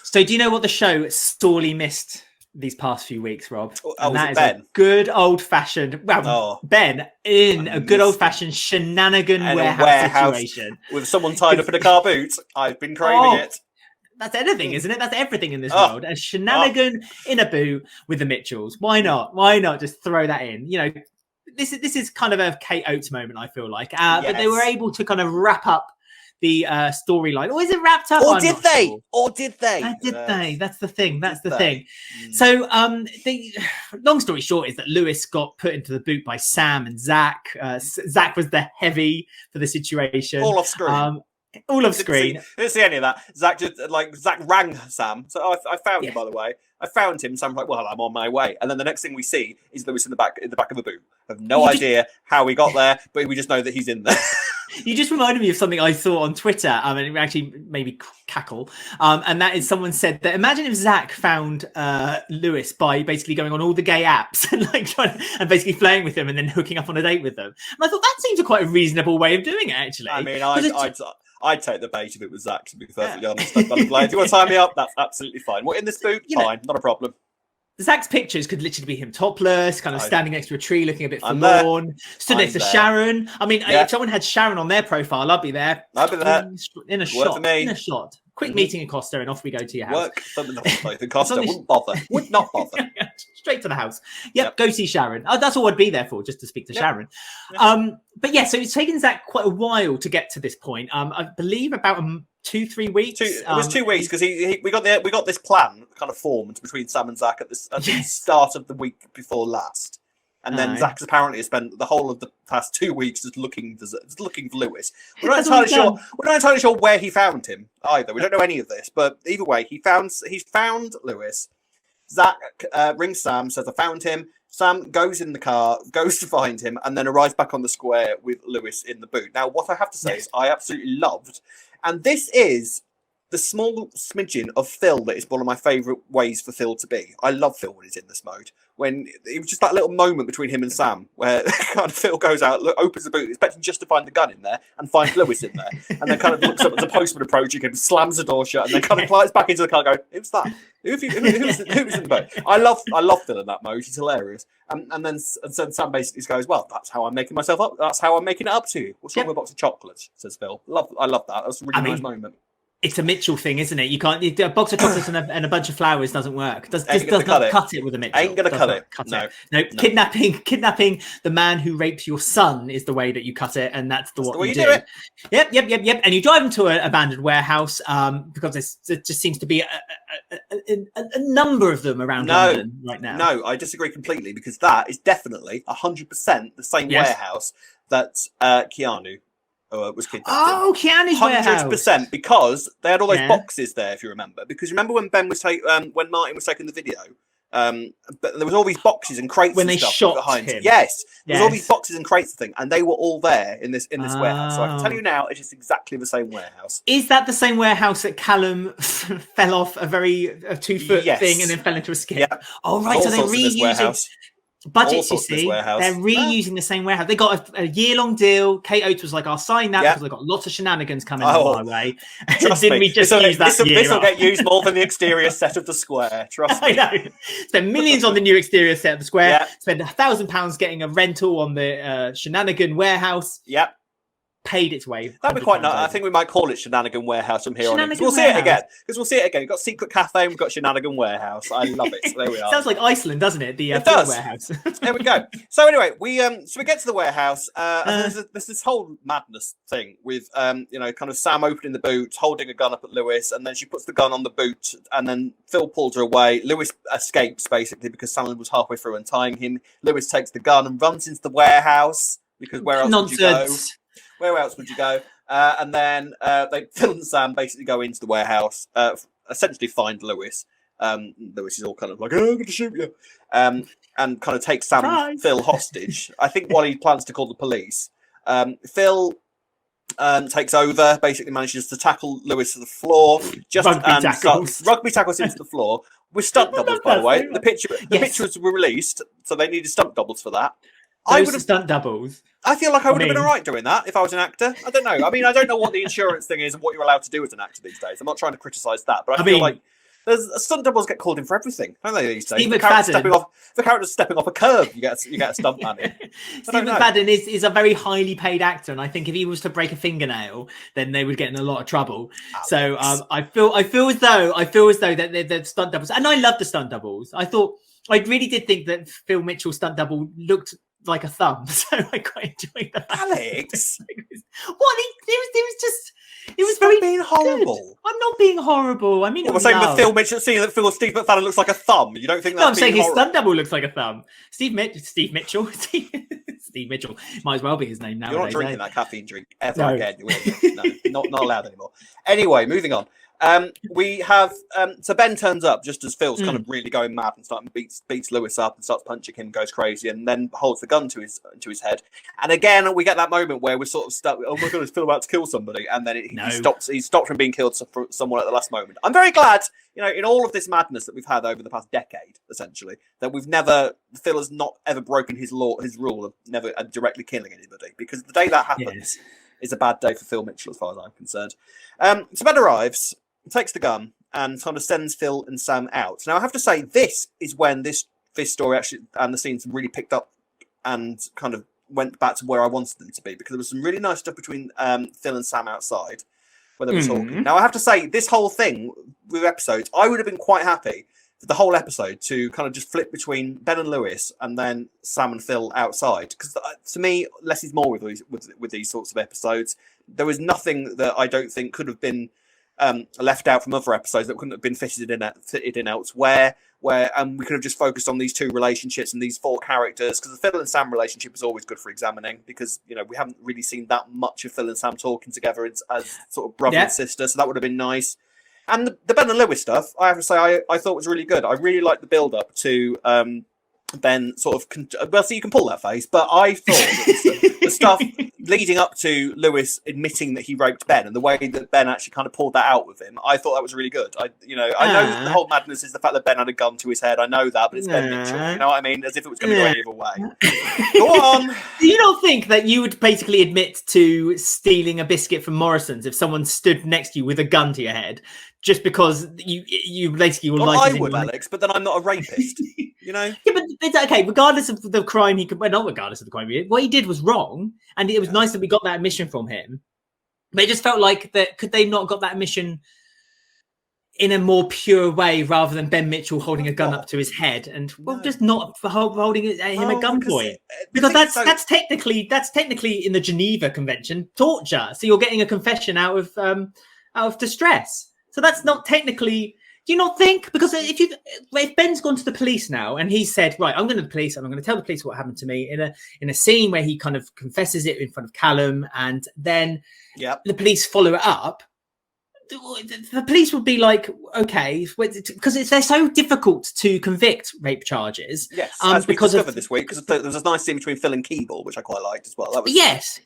Speaker 1: So, do you know what the show sorely missed these past few weeks, Rob?
Speaker 2: And that is Ben?
Speaker 1: A good old-fashioned. Well, Ben in a good old-fashioned shenanigan warehouse situation
Speaker 2: with someone tied up in a car boot. I've been craving it.
Speaker 1: That's anything, isn't it? That's everything in this world. A shenanigan in a boot with the Mitchells. Why not? Why not just throw that in? This is kind of a Kate Oates moment, I feel like. But they were able to kind of wrap up the storyline. Or is it wrapped up?
Speaker 2: Or did they?
Speaker 1: Did they? That's the thing. So the long story short is that Lewis got put into the boot by Sam and Zach. Zach was the heavy for the situation.
Speaker 2: All off screen.
Speaker 1: All off screen.
Speaker 2: Didn't see any of that. Zach rang Sam. So I found him, by the way. I found him. Sam's like, "Well, I'm on my way." And then the next thing we see is Lewis in the back of a boot. I have no idea how we got there, but we just know that he's in there.
Speaker 1: You just reminded me of something I saw on Twitter, and it actually made me cackle. And that is, someone said that imagine if Zach found Lewis by basically going on all the gay apps and basically playing with him and then hooking up on a date with them. And I thought that seems quite a reasonable way of doing it, actually.
Speaker 2: I mean, I'd take the bait if it was Zach, to be perfectly honest. If you want to tie me up, that's absolutely fine. What, in this boot? Fine, not a problem.
Speaker 1: Zach's pictures could literally be him topless, kind of standing next to a tree, looking a bit forlorn, stood next to Sharon. I mean, if someone had Sharon on their profile, I'd be there. In a shot. Quick meeting in Costa, and off we go to your house.
Speaker 2: In Costa, wouldn't bother. Would not bother.
Speaker 1: Straight to the house. Yep, go see Sharon. That's all I'd be there for, just to speak to Sharon. But yeah, so it's taken Zach quite a while to get to this point. I believe about 2-3 weeks.
Speaker 2: It was 2 weeks because we got this plan kind of formed between Sam and Zach at the start of the week before last. And then Zach's apparently spent the whole of the past 2 weeks just looking for Lewis. We're not entirely sure where he found him either. We don't know any of this, but either way, he's found Lewis. Zach rings Sam, says, "I found him." Sam goes in the car, goes to find him, and then arrives back on the square with Lewis in the boot. Now, what I have to say is I absolutely loved, and this is the small smidgen of Phil that is one of my favourite ways for Phil to be. I love Phil when he's in this mode. When it was just that little moment between him and Sam where kind of Phil goes out, opens the boot, expecting just to find the gun in there, and finds Lewis in there, and then kind of looks up at the postman approaching him, slams the door shut, and then kind of glides back into the car, going, "Who's that? Who's in the boat?" I love Phil in that mode. He's hilarious. And then Sam basically goes, "Well, that's how I'm making myself up. That's how I'm making it up to you. What's wrong with a box of chocolates?" Says Phil. I love that. That's a really nice moment.
Speaker 1: It's a Mitchell thing, isn't it? You can't. A box of chocolates and a bunch of flowers doesn't work. Does not cut it with a Mitchell.
Speaker 2: Ain't gonna cut it. No.
Speaker 1: Kidnapping the man who raped your son is the way that you cut it, and that's the way you do it. Yep. And you drive them to an abandoned warehouse because there just seems to be a number of them around London right now.
Speaker 2: No, I disagree completely because that is definitely 100% the same warehouse that Keanu was kidnapped.
Speaker 1: Oh, Keanu's warehouse.
Speaker 2: 100%, because they had all those boxes there, if you remember. Because remember when when Martin was taking the video, but there was all these boxes and crates
Speaker 1: when
Speaker 2: and
Speaker 1: they
Speaker 2: stuff
Speaker 1: shot
Speaker 2: behind
Speaker 1: him.
Speaker 2: Yes, there's all these boxes and crates and things, and they were all there in this warehouse. So I can tell you now, it's just exactly the same warehouse.
Speaker 1: Is that the same warehouse that Callum fell off a 2-foot thing and then fell into a skip?
Speaker 2: Yeah.
Speaker 1: Oh, right. So they're reusing budgets, you see. They're reusing the same warehouse. They got a year-long deal. Kate Oates was like, "I'll sign that because they've got lots of shenanigans coming my way." Didn't we just use that?
Speaker 2: This will get used more than the exterior set of the square. Trust me.
Speaker 1: I know. Spend millions on the new exterior set of the square. Yeah. Spend £1,000 getting a rental on the Shenanigan warehouse.
Speaker 2: Yep.
Speaker 1: Paid its way.
Speaker 2: That'd be quite nice. I think we might call it Shenanigan Warehouse from here on in. We'll see it again. We'll see it again. We've got Secret Cafe and we've got Shenanigan Warehouse. I love it. So there we are.
Speaker 1: Sounds like Iceland, doesn't it? The warehouse.
Speaker 2: There we go. So anyway, we get to the warehouse. And there's this whole madness thing with kind of Sam opening the boot, holding a gun up at Lewis, and then she puts the gun on the boot, and then Phil pulls her away. Lewis escapes basically because Sam was halfway through untying him. Lewis takes the gun and runs into the warehouse because where else would you go? Where else would you go? And then Phil and Sam basically go into the warehouse, essentially find Lewis. Lewis is all kind of like, "Oh, I'm going to shoot you," and kind of takes Sam and Phil hostage. I think while he plans to call the police, Phil takes over, basically manages to tackle Lewis to the floor. Rugby tackles him to the floor with stunt doubles, by the way. The pictures were released, so they needed stunt doubles for that.
Speaker 1: I would have stunt doubles.
Speaker 2: I feel like I would have been all right doing that if I was an actor. I don't know. I mean, I don't know what the insurance thing is and what you're allowed to do as an actor these days. I'm not trying to criticise that, but I feel like stunt doubles get called in for everything, don't they, these days?
Speaker 1: Steve McFadden.
Speaker 2: If the character's stepping off a curb, you get a stunt man in.
Speaker 1: Steve McFadden is a very highly paid actor, and I think if he was to break a fingernail, then they would get in a lot of trouble. Alex. So I feel as though that the stunt doubles, and I love the stunt doubles. I really did think that Phil Mitchell's stunt double looked like a thumb, so I quite enjoyed that.
Speaker 2: Alex,
Speaker 1: it was very
Speaker 2: being horrible.
Speaker 1: Good. I'm not being horrible. I mean,
Speaker 2: we're saying that Phil Mitchell, seeing that Steve McFadden looks like a thumb. You don't think that's?
Speaker 1: No, I'm saying his stunt double looks like a thumb. Steve Mitchell. Steve Mitchell might as well be his name now.
Speaker 2: You're not drinking that caffeine drink ever again. No, not allowed anymore. Anyway, moving on. We have so Ben turns up just as Phil's kind of really going mad and starting beats Lewis up and starts punching him, goes crazy, and then holds the gun to his head. And again, we get that moment where we're sort of stuck. Oh my god, is Phil about to kill somebody? And then he stops from being killed someone at the last moment. I'm very glad, in all of this madness that we've had over the past decade, essentially, that Phil has not ever broken his rule of never directly killing anybody, because the day that happens is a bad day for Phil Mitchell as far as I'm concerned. So Ben arrives, takes the gun, and kind of sends Phil and Sam out. Now, I have to say, this is when this story actually and the scenes really picked up and kind of went back to where I wanted them to be, because there was some really nice stuff between Phil and Sam outside when they were talking. Now, I have to say, this whole thing with episodes, I would have been quite happy for the whole episode to kind of just flip between Ben and Lewis and then Sam and Phil outside. Because to me, less is more with these sorts of episodes. There was nothing that I don't think could have been left out from other episodes that couldn't have been fitted in elsewhere, where we could have just focused on these two relationships and these four characters, because the Phil and Sam relationship is always good for examining, because we haven't really seen that much of Phil and Sam talking together as sort of brother and sister, so that would have been nice. And the Ben and Lewis stuff, I have to say, I thought was really good. I really liked the build up to Ben sort of well, so you can pull that face, but I thought that the stuff leading up to Lewis admitting that he raped Ben and the way that Ben actually kind of pulled that out with him, I thought that was really good. I know the whole madness is the fact that Ben had a gun to his head. I know that, but it's Ben Mitchell. You know what I mean? As if it was going to go either way. Go on.
Speaker 1: Do you not think that you would basically admit to stealing a biscuit from Morrison's if someone stood next to you with a gun to your head, just because you basically your life?
Speaker 2: I would, Alex, but then I'm not a rapist. You know?
Speaker 1: Yeah, but it's okay. Regardless of the crime not regardless of the crime what he did was wrong, and it was nice that we got that admission from him. But it just felt like that. Could they not got that admission in a more pure way rather than Ben Mitchell holding a gun up to his head and just not holding him at gunpoint? Because that's technically in the Geneva Convention torture. So you're getting a confession out of distress. So that's not technically. Do you not think? Because if Ben's gone to the police now and he said, right, I'm going to the police and I'm going to tell the police what happened to me in a scene where he kind of confesses it in front of Callum, and then the police follow it up, the police would be like, okay, because they're so difficult to convict rape charges.
Speaker 2: Yes, as we discovered this week, because there was a nice scene between Phil and Keeble, which I quite liked as well. That was,
Speaker 1: yes.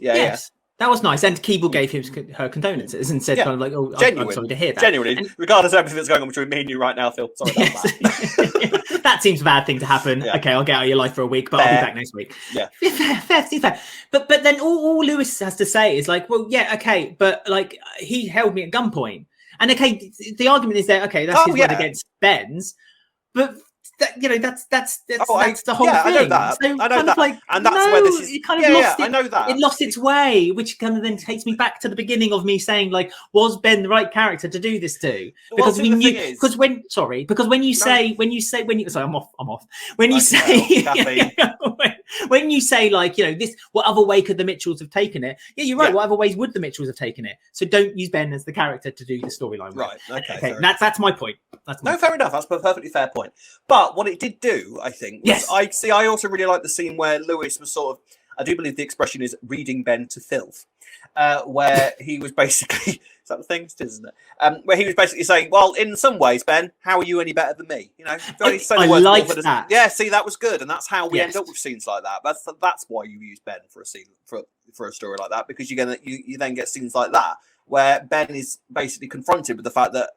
Speaker 1: That was nice. And Keeble gave him her condolences and said kind of like, oh, I'm sorry to hear that.
Speaker 2: Genuinely, regardless of everything that's going on between me and you right now, Phil. Sorry about that.
Speaker 1: That seems a bad thing to happen. Yeah. Okay, I'll get out of your life for a week, but I'll be back next week.
Speaker 2: Yeah.
Speaker 1: Fair. But then all Lewis has to say is like, well, yeah, okay, but like he held me at gunpoint. And okay, the argument is that, okay, that's his word against Ben's, but that's the whole thing.
Speaker 2: I know that.
Speaker 1: So
Speaker 2: I know that.
Speaker 1: Like,
Speaker 2: and that's where this is.
Speaker 1: It kind of lost it.
Speaker 2: I know that.
Speaker 1: It lost its way, which kind of then takes me back to the beginning of me saying, like, was Ben the right character to do this to? Because we knew. Because when you say, sorry, I'm off. When you say, when you say, like, this, what other way could the Mitchells have taken it? Yeah, you're right. What other ways would the Mitchells have taken it? So don't use Ben as the character to do the storyline.
Speaker 2: Right. Okay.
Speaker 1: That's my point.
Speaker 2: Fair enough. That's a perfectly fair point. But what it did do, I think, was I also really like the scene where Lewis was sort of, I do believe the expression is reading Ben to filth, where he was basically, is that the thing? It is, isn't it? Where he was basically saying, well, in some ways, Ben, how are you any better than me?
Speaker 1: I like that.
Speaker 2: Yeah, see, that was good. And that's how we end up with scenes like that. That's why you use Ben for a scene, for a story like that, because you then get scenes like that, where Ben is basically confronted with the fact that,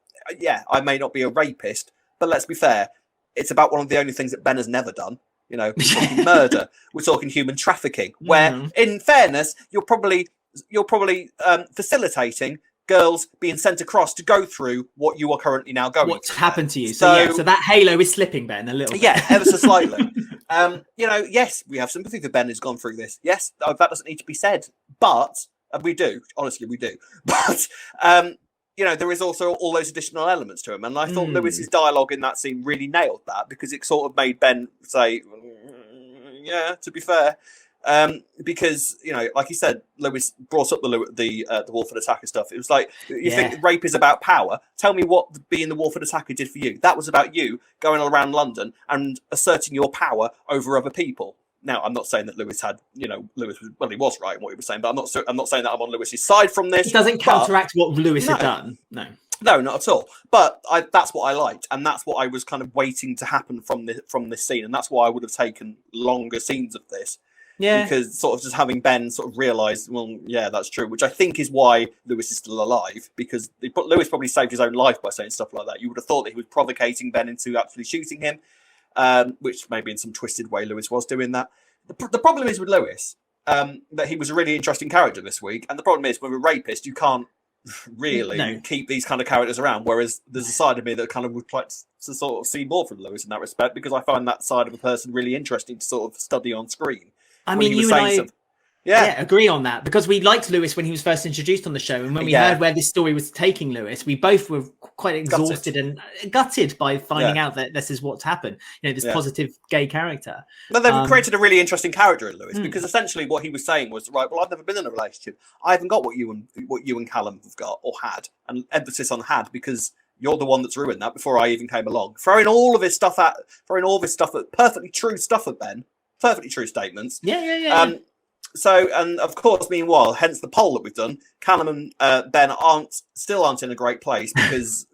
Speaker 2: I may not be a rapist, but let's be fair, it's about one of the only things that Ben has never done. We're talking murder, we're talking human trafficking, where, in fairness, you're probably facilitating girls being sent across to go through what you are currently now going.
Speaker 1: What's happened to you? So that halo is slipping, Ben, a little bit.
Speaker 2: Yeah, ever so slightly. Yes, we have sympathy for Ben who's gone through this. Yes, that doesn't need to be said, but we do. Honestly, we do. But there is also all those additional elements to him. And I thought Lewis's dialogue in that scene really nailed that, because it sort of made Ben say, to be fair. Because, like he said, Lewis brought up the Walford attacker stuff. It was like, you think rape is about power. Tell me what being the Walford attacker did for you. That was about you going around London and asserting your power over other people. Now, I'm not saying that Lewis had, he was right in what he was saying, but I'm not saying that I'm on Lewis's side from this.
Speaker 1: It doesn't counteract what Lewis had done. No,
Speaker 2: not at all. But that's what I liked, and that's what I was kind of waiting to happen from this scene, and that's why I would have taken longer scenes of this. Yeah, because sort of just having Ben sort of realise, well, yeah, that's true, which I think is why Lewis is still alive, because Lewis probably saved his own life by saying stuff like that. You would have thought that he was provocating Ben into actually shooting him. Which maybe in some twisted way Lewis was doing that. The problem is with Lewis that he was a really interesting character this week, and the problem is with a rapist you can't really keep these kind of characters around, whereas there's a side of me that kind of would like to sort of see more from Lewis in that respect, because I find that side of a person really interesting to sort of study on screen.
Speaker 1: I mean, you and I agree on that, because we liked Lewis when he was first introduced on the show, and when we heard where this story was taking Lewis, we both were quite exhausted and gutted by finding out that this is what's happened. This positive gay character.
Speaker 2: But they've created a really interesting character in Lewis, because essentially what he was saying was, right, well, I've never been in a relationship. I haven't got what you and Callum have got or had, and emphasis on had, because you're the one that's ruined that before I even came along. Throwing all this stuff at perfectly true stuff at Ben, perfectly true statements. So, and of course, meanwhile, hence the poll that we've done, Callum and Ben aren't in a great place, because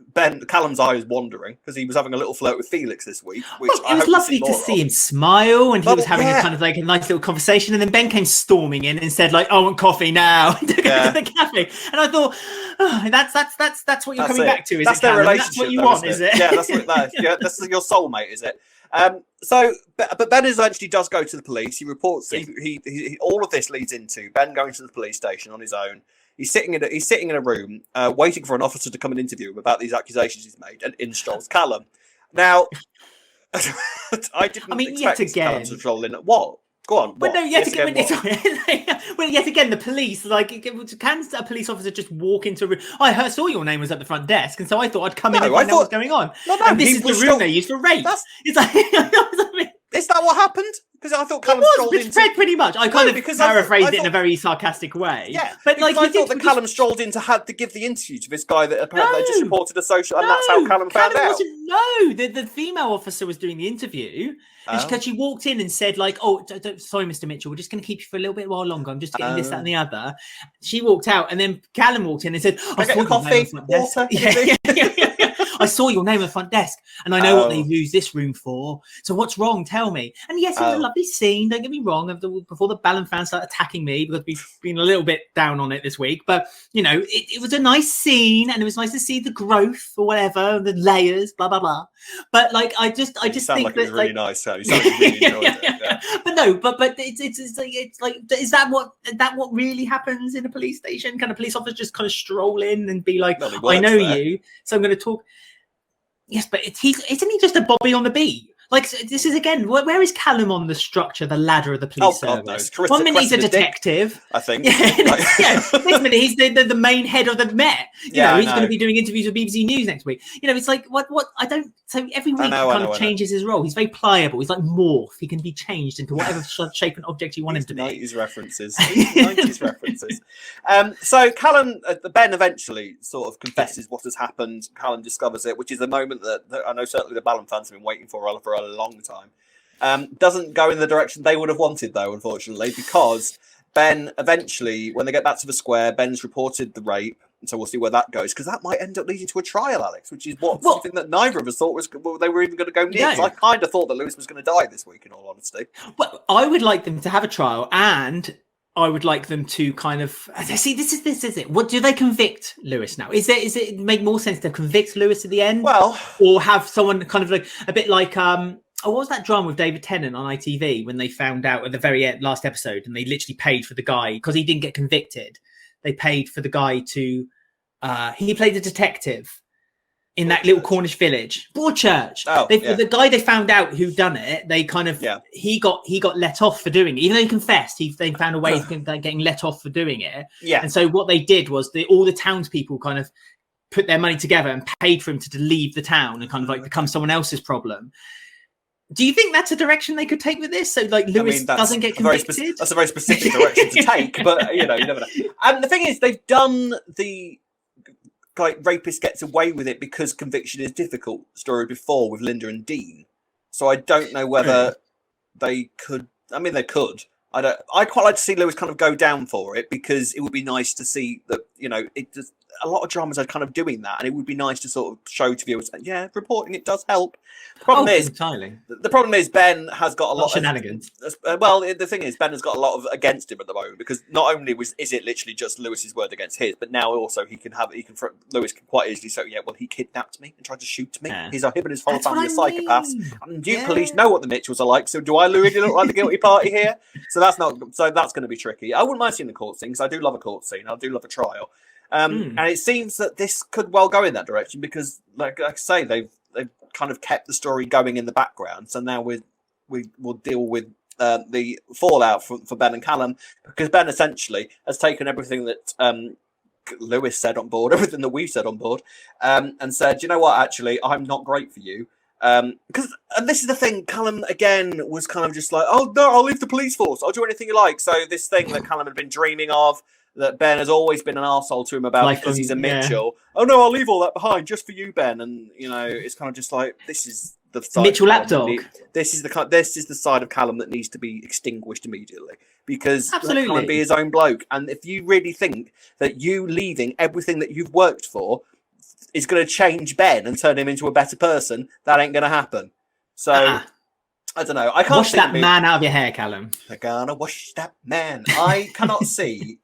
Speaker 2: Callum's eye was wandering because he was having a little flirt with Felix this week. Which
Speaker 1: it was lovely to see him smile, and he was having a kind of like a nice little conversation. And then Ben came storming in and said, like, "I want coffee now." To go to the cafe, and I thought, that's what you're coming back to. That's their relationship. That's what you want, is it?
Speaker 2: Yeah, that's what that is. Yeah, this is your soulmate, is it? But Ben eventually does go to the police. He reports. He all of this leads into Ben going to the police station on his own. He's sitting in a room, waiting for an officer to come and interview him about these accusations he's made, and in strolls Callum. Now, I didn't expect Callum to stroll in. What? Go on.
Speaker 1: But no, yet again, the police, like, can a police officer just walk into a room? I saw your name was at the front desk, and so I thought I'd come in and find out what's going on.
Speaker 2: No,
Speaker 1: and this is the room they use for rape. It's like,
Speaker 2: is that what happened? Because I thought Callum strolled into...
Speaker 1: Fred, pretty much. I kind of paraphrased it in a very sarcastic way.
Speaker 2: Yeah, but like I thought that Callum strolled in to give the interview to this guy that apparently just reported a social, and that's how Callum found out.
Speaker 1: No, the female officer was doing the interview, and she walked in and said, like, "Oh, sorry, Mr. Mitchell, we're just going to keep you for a little bit while longer. I'm just getting this, that, and the other." She walked out, and then Callum walked in and said,
Speaker 2: "I get coffee, water."
Speaker 1: I saw your name at the front desk, and I know what they use this room for. So what's wrong? Tell me. And yes, it was a lovely scene. Don't get me wrong. Before the Ballon fans start attacking me, because we've been a little bit down on it this week. But, you know, it was a nice scene, and it was nice to see the growth or whatever, the layers, blah, blah, blah. But, like, I just think
Speaker 2: like it was really nice. You sound like you really enjoyed it. Yeah.
Speaker 1: But no, but it's like, is that what really happens in a police station? Can a police officer just kind of stroll in and be like, I know you, so I'm going to talk? Yes, but isn't he just a Bobby on the beat? Like, this is, again, where is Callum on the structure, the ladder of the police service?
Speaker 2: No.
Speaker 1: 1 minute he's a detective.
Speaker 2: I think.
Speaker 1: This minute he's the main head of the Met. You know, he's going to be doing interviews with BBC News next week. You know, it's like, what I don't... So every week he kind of changes his role. He's very pliable. He's like morph. He can be changed into whatever shape and object you want him to be.
Speaker 2: 90s references. 90s references. So Callum, Ben eventually sort of confesses what has happened. Callum discovers it, which is a moment that I know certainly the Ballon fans have been waiting for a long time. Doesn't go in the direction they would have wanted, though, unfortunately, because Ben eventually, when they get back to the square, Ben's reported the rape. So we'll see where that goes, because that might end up leading to a trial, Alex, which is something that neither of us thought they were even going to go near. So I kind of thought that Lewis was going to die this week, in all honesty.
Speaker 1: Well, I would like them to have a trial, and I would like them to kind of see. This is it. What do they convict Lewis now? Is it make more sense to convict Lewis at the end, or have someone kind of like a bit like what was that drama with David Tennant on ITV when they found out at the very last episode, and they literally paid for the guy because he didn't get convicted. They paid for the guy to he played a detective in that little Cornish village, Broadchurch. The guy they found out who done it, they kind of he got let off for doing it, even though he confessed. They found a way of getting let off for doing it. Yeah. And so what they did was all the townspeople kind of put their money together and paid for him to leave the town and kind of like become someone else's problem. Do you think that's a direction they could take with this? So, like, Lewis doesn't get convicted?
Speaker 2: That's a very specific direction to take, but, you know, you never know. And the thing is, they've done the, like, rapist gets away with it because conviction is difficult story before with Linda and Dean. So I don't know whether they could. I mean, they could. I quite like to see Lewis kind of go down for it, because it would be nice to see that, you know, a lot of dramas are kind of doing that, and it would be nice to sort of show to viewers, reporting it does help. The problem is Ben has got a lot of
Speaker 1: shenanigans.
Speaker 2: The thing is, Ben has got a lot of against him at the moment, because not only is it literally just Lewis's word against his, but now also Lewis can quite easily say, he kidnapped me and tried to shoot me. Him and his whole family are psychopaths. And you police know what the Mitchells are like, so do I really look like the guilty party here? So that's going to be tricky. I wouldn't mind seeing the court scene, because I do love a court scene. I do love a trial. And it seems that this could well go in that direction, because, like I say, they've kind of kept the story going in the background. So now we will deal with the fallout for Ben and Callum, because Ben essentially has taken everything that Lewis said on board, everything that we've said on board, and said, you know what, actually, I'm not great for you. And this is the thing, Callum again was kind of just like, oh no, I'll leave the police force, I'll do anything you like. So this thing that Callum had been dreaming of, that Ben has always been an arsehole to him about, because he's a Mitchell. Oh no, I'll leave all that behind just for you, Ben. And you know, it's kind of just like, this is the side
Speaker 1: Mitchell lapdog.
Speaker 2: This is the side of Callum that needs to be extinguished immediately, because
Speaker 1: absolutely
Speaker 2: Callum be his own bloke. And if you really think that you leaving everything that you've worked for is going to change Ben and turn him into a better person, that ain't going to happen. So I don't know. I can't
Speaker 1: wash that man out of your hair, Callum.
Speaker 2: They're gonna wash that man. I cannot see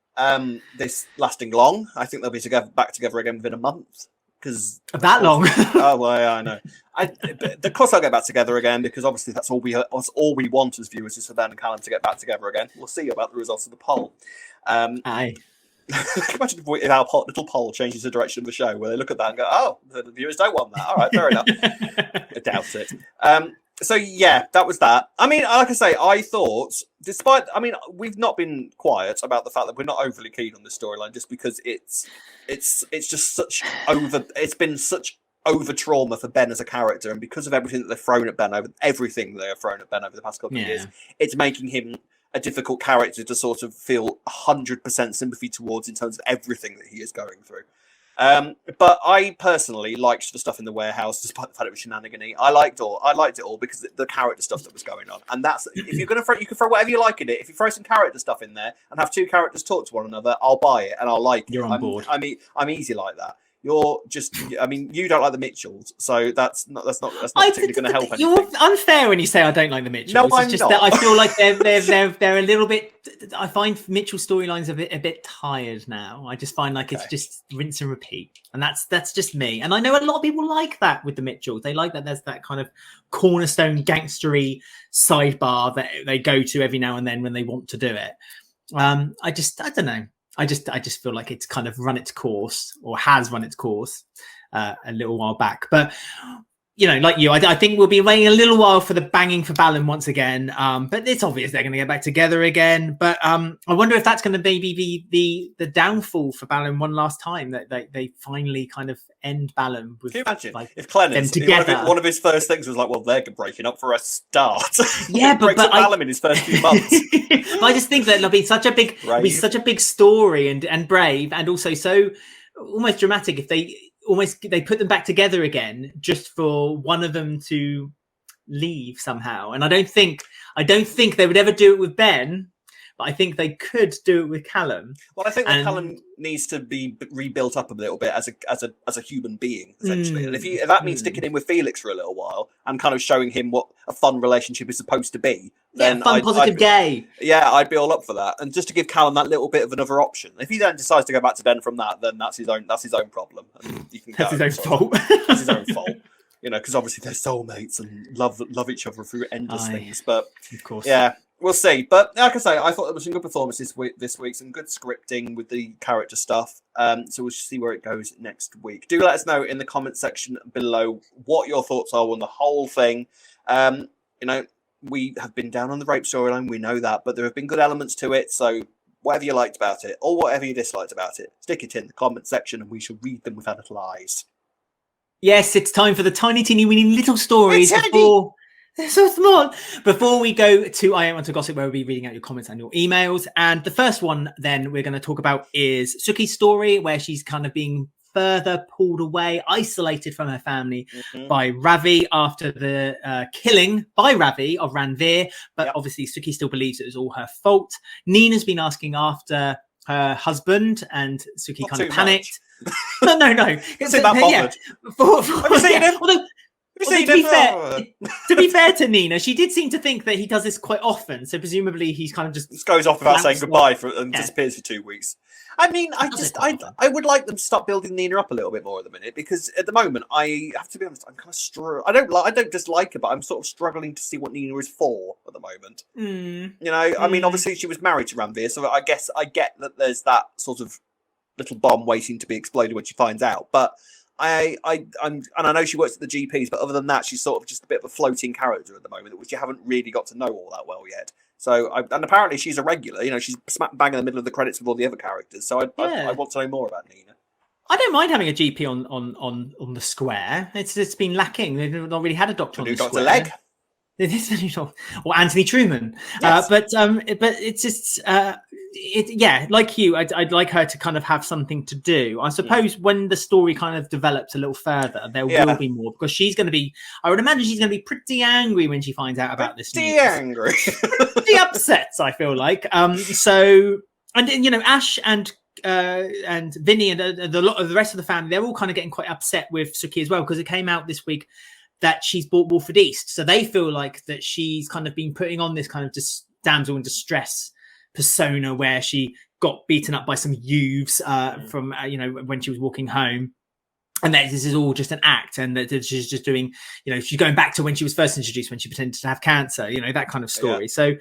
Speaker 2: this lasting long. I think they'll be back together again within a month. Because
Speaker 1: that long.
Speaker 2: Oh well, yeah, I know. Of course, they'll get back together again because obviously that's all we want as viewers is for Ben and Callum to get back together again. We'll see about the results of the poll.
Speaker 1: Aye.
Speaker 2: Imagine if our little poll changes the direction of the show, where they look at that and go, "Oh, the viewers don't want that." All right, fair enough. I doubt it. So yeah, that was that. I mean, like I say, I thought, we've not been quiet about the fact that we're not overly keen on this storyline, just because it's just it's been such over trauma for Ben as a character, and because of everything that they've thrown at Ben over the past couple of years, it's making him a difficult character to sort of feel 100% sympathy towards in terms of everything that he is going through. But I personally liked the stuff in the warehouse, despite the fact it was shenanigan-y. I liked it all because the character stuff that was going on. And that's, if you're going to throw, you can throw whatever you like in it. If you throw some character stuff in there and have two characters talk to one another, I'll buy it and I'll like it.
Speaker 1: You're on board.
Speaker 2: I'm easy like that. You're just, you don't like the Mitchells, so that's not particularly going to help anything.
Speaker 1: You're unfair when you say I don't like the Mitchells.
Speaker 2: No,
Speaker 1: it's
Speaker 2: I'm
Speaker 1: just
Speaker 2: not.
Speaker 1: That I feel like they're a little bit. I find Mitchell storylines a bit tired now. I just find like it's just rinse and repeat, and that's just me. And I know a lot of people like that with the Mitchells. They like that there's that kind of cornerstone gangstery sidebar that they go to every now and then when they want to do it. I don't know. I just feel like it's kind of run its course, or has run its course a little while back. But like you, I think we'll be waiting a little while for the banging for Balin once again. But it's obvious they're going to get back together again. But I wonder if that's going to maybe be the downfall for Balin one last time, that they finally kind of end Balin with.
Speaker 2: Can you imagine if
Speaker 1: them together?
Speaker 2: One of his first things was like, well, they're breaking up for a start.
Speaker 1: Yeah, but
Speaker 2: Balin in his first few months.
Speaker 1: But I just think that it'll be such a big story and brave, and also so almost dramatic if they put them back together again just for one of them to leave somehow. And I don't think they would ever do it with Ben, but I think they could do it with Callum.
Speaker 2: Well, I think that Callum needs to be rebuilt up a little bit as a human being, essentially. And if that means sticking him with Felix for a little while and kind of showing him what a fun relationship is supposed to be, then
Speaker 1: positive gay.
Speaker 2: Yeah, I'd be all up for that. And just to give Callum that little bit of another option. If he then decides to go back to Ben from that, then that's his own problem. And you can
Speaker 1: that's his own fault.
Speaker 2: That's his own fault. Because obviously they're soulmates and love each other through endless things. But
Speaker 1: of course,
Speaker 2: yeah. We'll see. But like I say, I thought there was some good performances this week, some good scripting with the character stuff. So we'll see where it goes next week. Do let us know in the comment section below what your thoughts are on the whole thing. We have been down on the rape storyline, we know that, but there have been good elements to it. So whatever you liked about it, or whatever you disliked about it, stick it in the comment section and we shall read them with our little eyes.
Speaker 1: Yes, it's time for the tiny, teeny, weeny little stories They're so small. Before we go to I Am Want to Gossip, where we'll be reading out your comments and your emails. And the first one then we're going to talk about is Suki's story, where she's kind of being further pulled away, isolated from her family by Ravi after the killing by Ravi of Ranveer. But obviously Suki still believes it was all her fault. Nina's been asking after her husband, and Suki
Speaker 2: Not
Speaker 1: kind of
Speaker 2: too
Speaker 1: panicked.
Speaker 2: much.
Speaker 1: No.
Speaker 2: Is it that bothered? Have you seen him?
Speaker 1: To be fair to Nina, she did seem to think that he does this quite often. So presumably he's kind of just
Speaker 2: goes off without saying goodbye and disappears for 2 weeks. I mean, I would like them to start building Nina up a little bit more at the minute, because at the moment, I have to be honest, I'm kind of I don't dislike her, but I'm sort of struggling to see what Nina is for at the moment. I mean, obviously she was married to Ranveer, so I guess I get that there's that sort of little bomb waiting to be exploded when she finds out, but. I'm and I know she works at the GPs, but other than that, she's sort of just a bit of a floating character at the moment, which you haven't really got to know all that well yet. So, and apparently she's a regular. She's smack bang in the middle of the credits with all the other characters. So I want to know more about Nina.
Speaker 1: I don't mind having a GP on the square. It's been lacking. They've not really had a doctor on the
Speaker 2: Dr.
Speaker 1: square.
Speaker 2: Leg.
Speaker 1: Or Anthony Truman.
Speaker 2: Yes.
Speaker 1: But it's just like you, I'd like her to kind of have something to do. I suppose when the story kind of develops a little further, there will be more, because she's going to be, I would imagine she's going to be pretty angry when she finds out about this news.
Speaker 2: Angry.
Speaker 1: Pretty upset, I feel like. So, and Ash and and Vinny and the lot of the rest of the family, they're all kind of getting quite upset with Suki as well, because it came out this week that she's bought Walford East. So they feel like that she's kind of been putting on this kind of damsel in distress persona where she got beaten up by some youths from, when she was walking home. And that this is all just an act, and that she's just doing, she's going back to when she was first introduced, when she pretended to have cancer, that kind of story. So,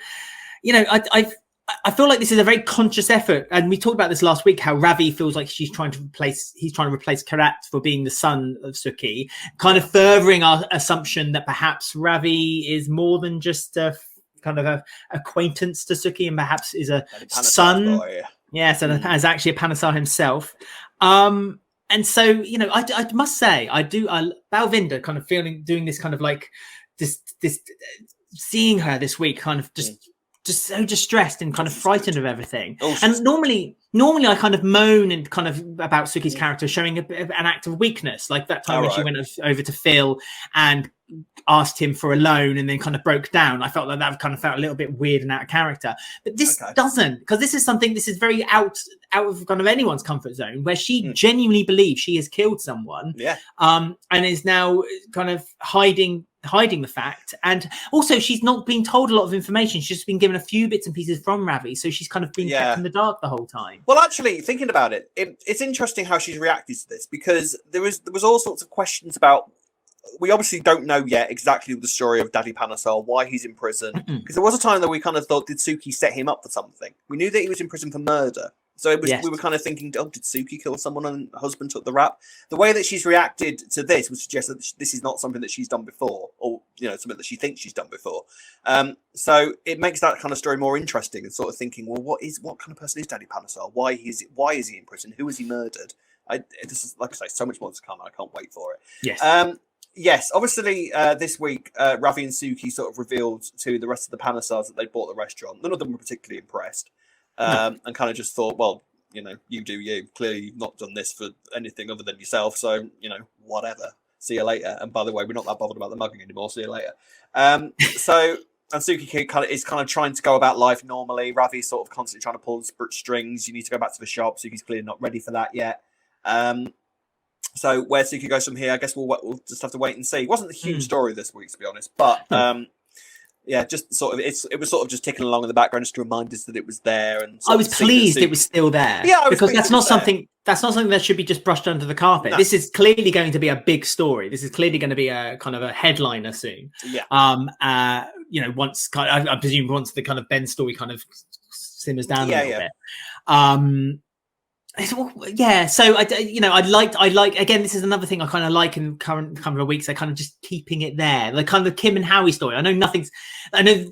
Speaker 1: I feel like this is a very conscious effort. And we talked about this last week, how Ravi feels like he's trying to replace Kheerat for being the son of Suki, kind of furthering our assumption that perhaps Ravi is more than just a kind of a acquaintance to Suki, and perhaps is a son. Yes, and is actually a Panesar himself. And so, I must say, Balvinda kind of doing this kind of like this, seeing her this week, kind of just so distressed and kind of frightened of everything. And normally I kind of moan and kind of about Suki's character showing a bit of an act of weakness, like that time when she went over to Phil and asked him for a loan and then kind of broke down. I felt like that kind of felt a little bit weird and out of character. But this doesn't, because this is very out of kind of anyone's comfort zone, where she genuinely believes she has killed someone. And is now kind of hiding the fact. And also, she's not been told a lot of information. She's just been given a few bits and pieces from Ravi, so she's kind of been kept in the dark the whole time.
Speaker 2: Well, actually, thinking about it, it's interesting how she's reacted to this, because there was all sorts of questions about. We obviously don't know yet exactly the story of Daddy Panesar, why he's in prison. Because there was a time that we kind of thought, did Suki set him up for something? We knew that he was in prison for murder. So we were kind of thinking, did Suki kill someone and her husband took the rap? The way that she's reacted to this would suggest that this is not something that she's done before, or something that she thinks she's done before. So it makes that kind of story more interesting, and sort of thinking, well, what kind of person is Daddy Panesar? Why is he in prison? Who has he murdered? This is, like I say, so much more to come. I can't wait for it.
Speaker 1: Yes.
Speaker 2: Yes, obviously this week, Ravi and Suki sort of revealed to the rest of the Panesars that they bought the restaurant. None of them were particularly impressed, and kind of just thought, well, you do you. Clearly, you've not done this for anything other than yourself, so, whatever. See you later. And by the way, we're not that bothered about the mugging anymore. See you later. And Suki is kind of trying to go about life normally. Ravi's sort of constantly trying to pull strings. You need to go back to the shop. Suki's clearly not ready for that yet. So where Suki goes from here, I guess we'll just have to wait and see. It wasn't a huge story this week, to be honest, but just sort of it was sort of just ticking along in the background just to remind us that it was there. And
Speaker 1: I was pleased it was still there.
Speaker 2: Yeah,
Speaker 1: because that's not something that should be just brushed under the carpet. No. This is clearly going to be a big story. This is clearly going to be a kind of a headliner soon.
Speaker 2: Yeah.
Speaker 1: Once I presume once the kind of Ben story kind of simmers down a little bit. So I like again, this is another thing I kind of like in current couple of weeks. They're kind of just keeping it there, like kind of the Kim and Howie story. I know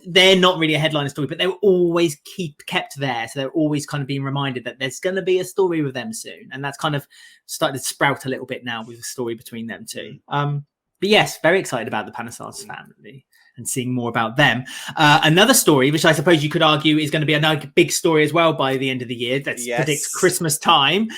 Speaker 1: they're not really a headline story, but they're always kept there, so they're always kind of being reminded that there's going to be a story with them soon, and that's kind of started to sprout a little bit now with the story between them two. But yes, very excited about the Panesars family and seeing more about them. Another story, which I suppose you could argue is going to be another big story as well by the end of the year, that predicts Christmas time,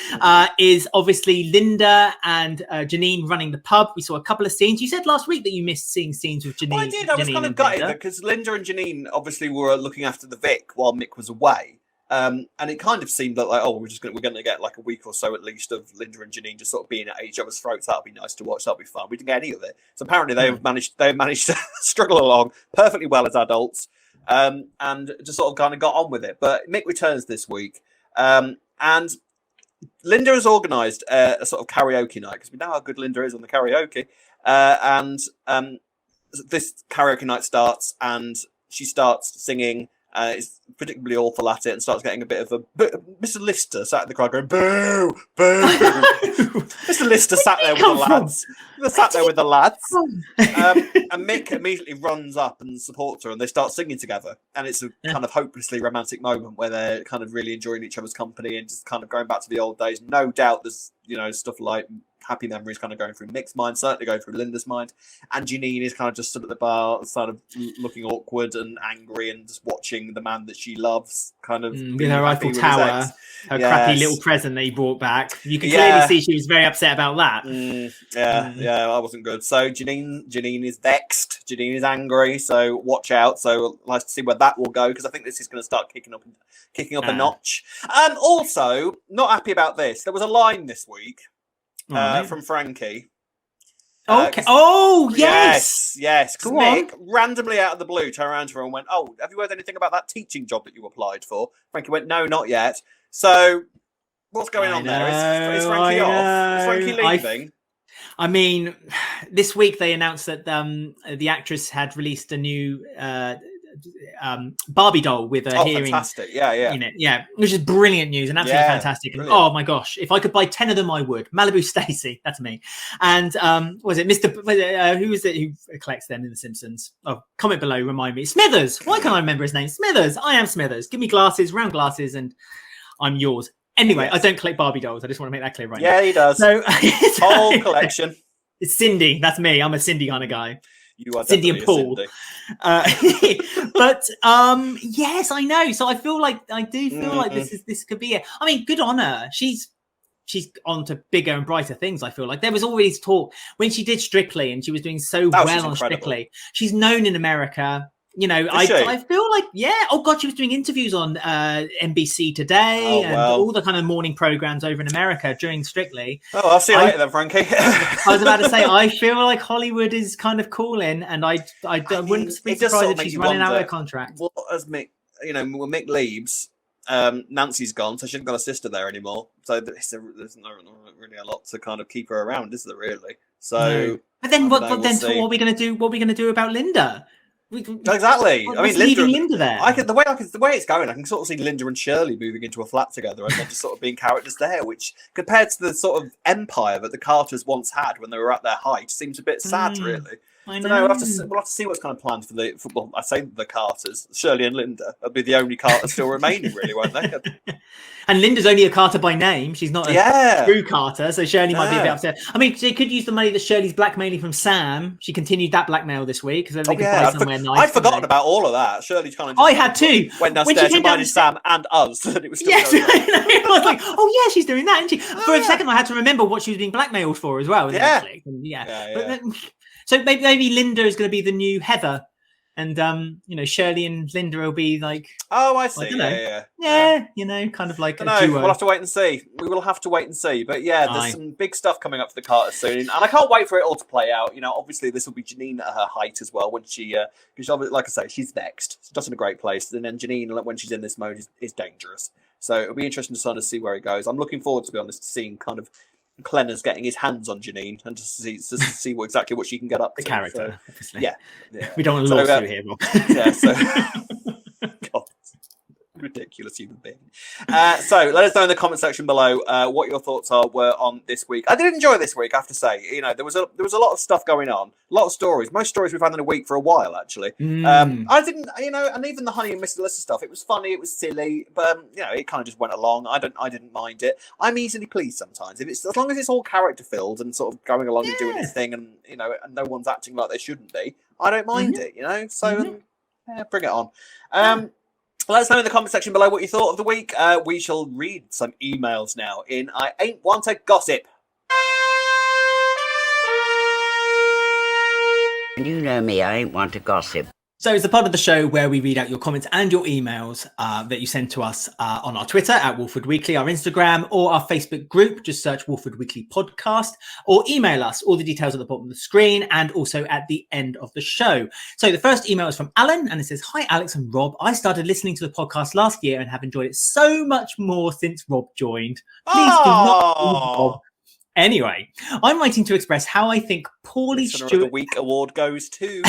Speaker 1: is obviously Linda and Janine running the pub. We saw a couple of scenes. You said last week that you missed seeing scenes with Janine.
Speaker 2: Well, I did. I was kind of gutted because Linda and Janine obviously were looking after the Vic while Mick was away. And it kind of seemed like, we're going to get like a week or so at least of Linda and Janine just sort of being at each other's throats. That'll be nice to watch. That'll be fun. We didn't get any of it. So apparently they've managed to struggle along perfectly well as adults, and just sort of kind of got on with it. But Mick returns this week, and Linda has organised a sort of karaoke night, because we know how good Linda is on the karaoke. And this karaoke night starts, and she starts singing. Is predictably awful at it and starts getting a bit of Mr. Lister sat in the crowd going boo, boo. Mr. Lister sat there with the lads. And Mick immediately runs up and supports her, and they start singing together. And it's a kind of hopelessly romantic moment where they're kind of really enjoying each other's company and just kind of going back to the old days. No doubt there's stuff like happy memories kind of going through Mick's mind, certainly going through Linda's mind. And Janine is kind of just stood at the bar, sort of looking awkward and angry and just watching the man that she loves kind of
Speaker 1: with her Eiffel Tower, her crappy little present that he brought back. You can clearly see she was very upset about that.
Speaker 2: That wasn't good. So Janine is vexed. Janine is angry. So watch out. So nice to see where that will go, because I think this is going to start kicking up a notch. And also, not happy about this. There was a line this week from Frankie.
Speaker 1: Okay. Yes.
Speaker 2: Because Mick randomly out of the blue turned around to her and went, "Oh, have you heard anything about that teaching job that you applied for?" Frankie went, "No, not yet." So what's going on there? Is Frankie off? Is Frankie leaving?
Speaker 1: I mean, this week they announced that the actress had released a new Barbie doll with a hearing
Speaker 2: fantastic.
Speaker 1: in it, which is brilliant news and absolutely fantastic. And, oh my gosh, if I could buy 10 of them, I would. Malibu Stacy, that's me. And was it Mr. Who is it who collects them in The Simpsons? Oh, comment below, remind me. Smithers. Why can't I remember his name? Smithers. I am Smithers. Give me glasses, round glasses, and I'm yours. Anyway, I don't collect Barbie dolls. I just want to make that clear right now.
Speaker 2: Yeah, he does.
Speaker 1: So
Speaker 2: whole collection.
Speaker 1: It's Cindy. That's me. I'm a Cindy kind of guy.
Speaker 2: You are
Speaker 1: Cindy and Paul. But yes, I know. So I feel like this could be it. I mean, good on her. She's on to bigger and brighter things. I feel like there was always talk when she did Strictly, and she was doing so well on Strictly. She's known in America. You know, I feel like, oh God, she was doing interviews on NBC Today and all the kind of morning programs over in America during Strictly.
Speaker 2: Oh, I'll see you later then, Frankie.
Speaker 1: I was about to say, I feel like Hollywood is kind of calling, and I wouldn't be surprised if she's running out of her contract.
Speaker 2: Well, as Mick, when Mick leaves, Nancy's gone, so she hasn't got a sister there anymore. So there's not really a lot to kind of keep her around, is there really? So, no.
Speaker 1: But then what are we going to do? What are we going to do about Linda?
Speaker 2: Exactly. I mean,
Speaker 1: Linda there.
Speaker 2: The way it's going, I can sort of see Linda and Shirley moving into a flat together, and then just sort of being characters there. Which, compared to the sort of empire that the Carters once had when they were at their height, seems a bit sad, really.
Speaker 1: I know.
Speaker 2: So we'll have to see what's kind of planned for the football. I say the Carters, Shirley and Linda. They'll be the only Carters still remaining, really, won't they?
Speaker 1: And Linda's only a Carter by name. She's not a true Carter, so Shirley might be a bit upset. I mean, she could use the money that Shirley's blackmailing from Sam. She continued that blackmail this week because they could buy somewhere nice.
Speaker 2: I'd forgotten about all of that. Shirley kind of.
Speaker 1: I had too.
Speaker 2: Went downstairs and reminded Sam and us, and it was still
Speaker 1: I was like, oh yeah, she's doing that, isn't she? For a second, I had to remember what she was being blackmailed for as well. So maybe Linda is going to be the new Heather, and Shirley and Linda will be like.
Speaker 2: Oh, I see.
Speaker 1: Kind of like a
Speaker 2: duo. We'll have to wait and see. We will have to wait and see. But there's some big stuff coming up for the Carters soon, and I can't wait for it all to play out. Obviously this will be Janine at her height as well when she, because like I say, she's next. She's just in a great place, and then Janine, when she's in this mode, is dangerous. So it'll be interesting to sort of see where it goes. I'm looking forward, to be honest, to seeing kind of Clenner's getting his hands on Janine and to see exactly what she can get up to.
Speaker 1: The character, obviously.
Speaker 2: Yeah.
Speaker 1: We don't want to lawsuit here, Rob.
Speaker 2: God, ridiculous human being. So let us know in the comment section below what your thoughts were on this week. I did enjoy this week, I have to say. There was a lot of stuff going on, a lot of stories. Most stories we've had in a week for a while, actually. I didn't, and even the Honey and Mr. Lister stuff. It was funny, it was silly, but it kind of just went along. I didn't mind it. I'm easily pleased sometimes if it's as long as it's all character filled and sort of going along and doing its thing, and and no one's acting like they shouldn't be. I don't mind it. So bring it on. Let us know in the comment section below what you thought of the week. We shall read some emails now in I Ain't Want to Gossip.
Speaker 3: You know me, I ain't want to gossip.
Speaker 1: So it's a part of the show where we read out your comments and your emails that you send to us on our Twitter at Walford Weekly, our Instagram, or our Facebook group. Just search Walford Weekly Podcast, or email us. All the details at the bottom of the screen and also at the end of the show. So the first email is from Alan, and it says, "Hi, Alex and Rob. I started listening to the podcast last year and have enjoyed it so much more since Rob joined. Please do not call Rob. Anyway, I'm writing to express how I think poorly Stuart...
Speaker 2: The week award goes to...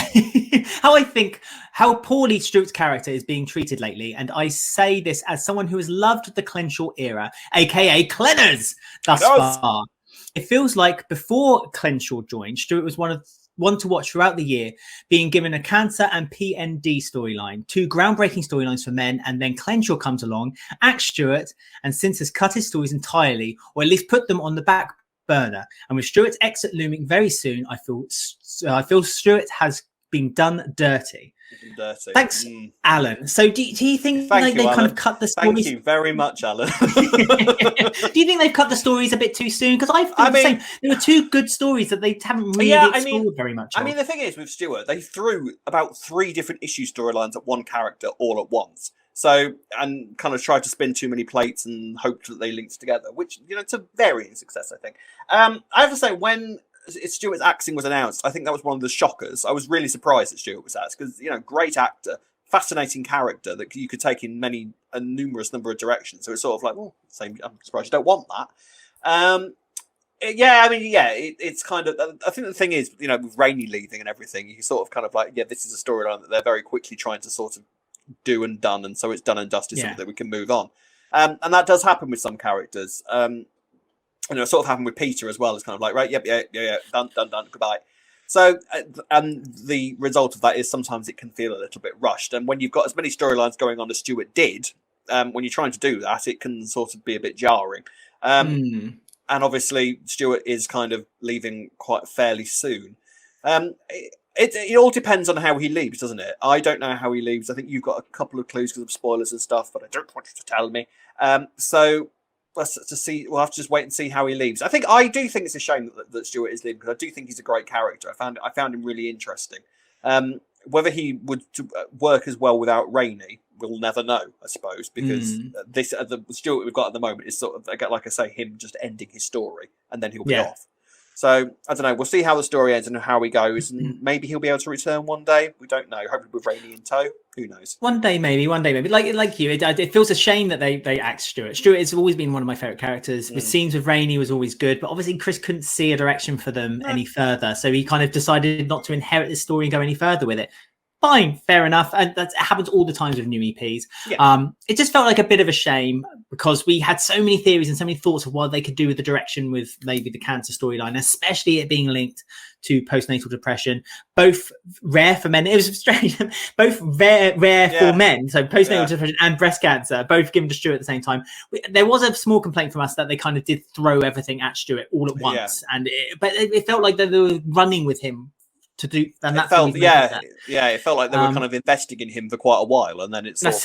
Speaker 1: how poorly Stuart's character is being treated lately, and I say this as someone who has loved the Clenshaw era, aka Clenners, thus far. It feels like before Clenshaw joined, Stuart was one to watch throughout the year, being given a cancer and PND storyline, two groundbreaking storylines for men, and then Clenshaw comes along, acts Stuart, and since has cut his stories entirely, or at least put them on the back burner. And with Stuart's exit looming very soon, I feel Stuart has been done dirty. Thanks, Alan. So do you think they kind of cut the stories?
Speaker 2: Thank you very much, Alan.
Speaker 1: Do you think they've cut the stories a bit too soon? Because I feel the same. There were two good stories that they haven't really explored very much.
Speaker 2: I mean, the thing is with Stuart, they threw about 3 different issue storylines at one character all at once. So, and kind of tried to spin too many plates and hoped that they linked together, which, to varying success, I think. I have to say, when Stuart's axing was announced, I think that was one of the shockers. I was really surprised that Stuart was axed because, great actor, fascinating character that you could take in a numerous number of directions. So it's sort of like, I'm surprised you don't want that. It's kind of, I think the thing is, with Rainey leaving and everything, you sort of kind of like, this is a storyline that they're very quickly trying to sort of do and done. And so it's done and dusted so that we can move on. And that does happen with some characters. It sort of happened with Peter as well. It's kind of like, right, yeah, done, goodbye. So, and the result of that is sometimes it can feel a little bit rushed. And when you've got as many storylines going on as Stuart did, when you're trying to do that, it can sort of be a bit jarring. And obviously, Stuart is kind of leaving quite fairly soon. It all depends on how he leaves, doesn't it? I don't know how he leaves. I think you've got a couple of clues because of spoilers and stuff, but I don't want you to tell me. So we'll have to just wait and see how he leaves. I do think it's a shame that Stuart is leaving because I do think he's a great character. I found him really interesting. Whether he would work as well without Rainey, we'll never know, I suppose, because the Stuart we've got at the moment is sort of, like I say, him just ending his story and then he'll be off. So, I don't know. We'll see how the story ends and how he goes. And maybe he'll be able to return one day. We don't know. Hopefully with Rainey in tow. Who knows? One day, maybe.
Speaker 1: Like you, it feels a shame that they axed Stuart. Stuart has always been one of my favourite characters. The scenes with Rainey was always good. But obviously, Chris couldn't see a direction for them any further. So he kind of decided not to inherit this story and go any further with it. Fine, fair enough. And that happens all the times with new EPs. Yeah. It just felt like a bit of a shame because we had so many theories and so many thoughts of what they could do with the direction with maybe the cancer storyline, especially it being linked to postnatal depression. Both rare for men. It was strange. Both rare for men. So postnatal depression and breast cancer, both given to Stuart at the same time. There was a small complaint from us that they kind of did throw everything at Stuart all at once. And but it felt like they were running with him to do, and that's
Speaker 2: it felt like they were kind of investing in him for quite a while, and then it's stopped.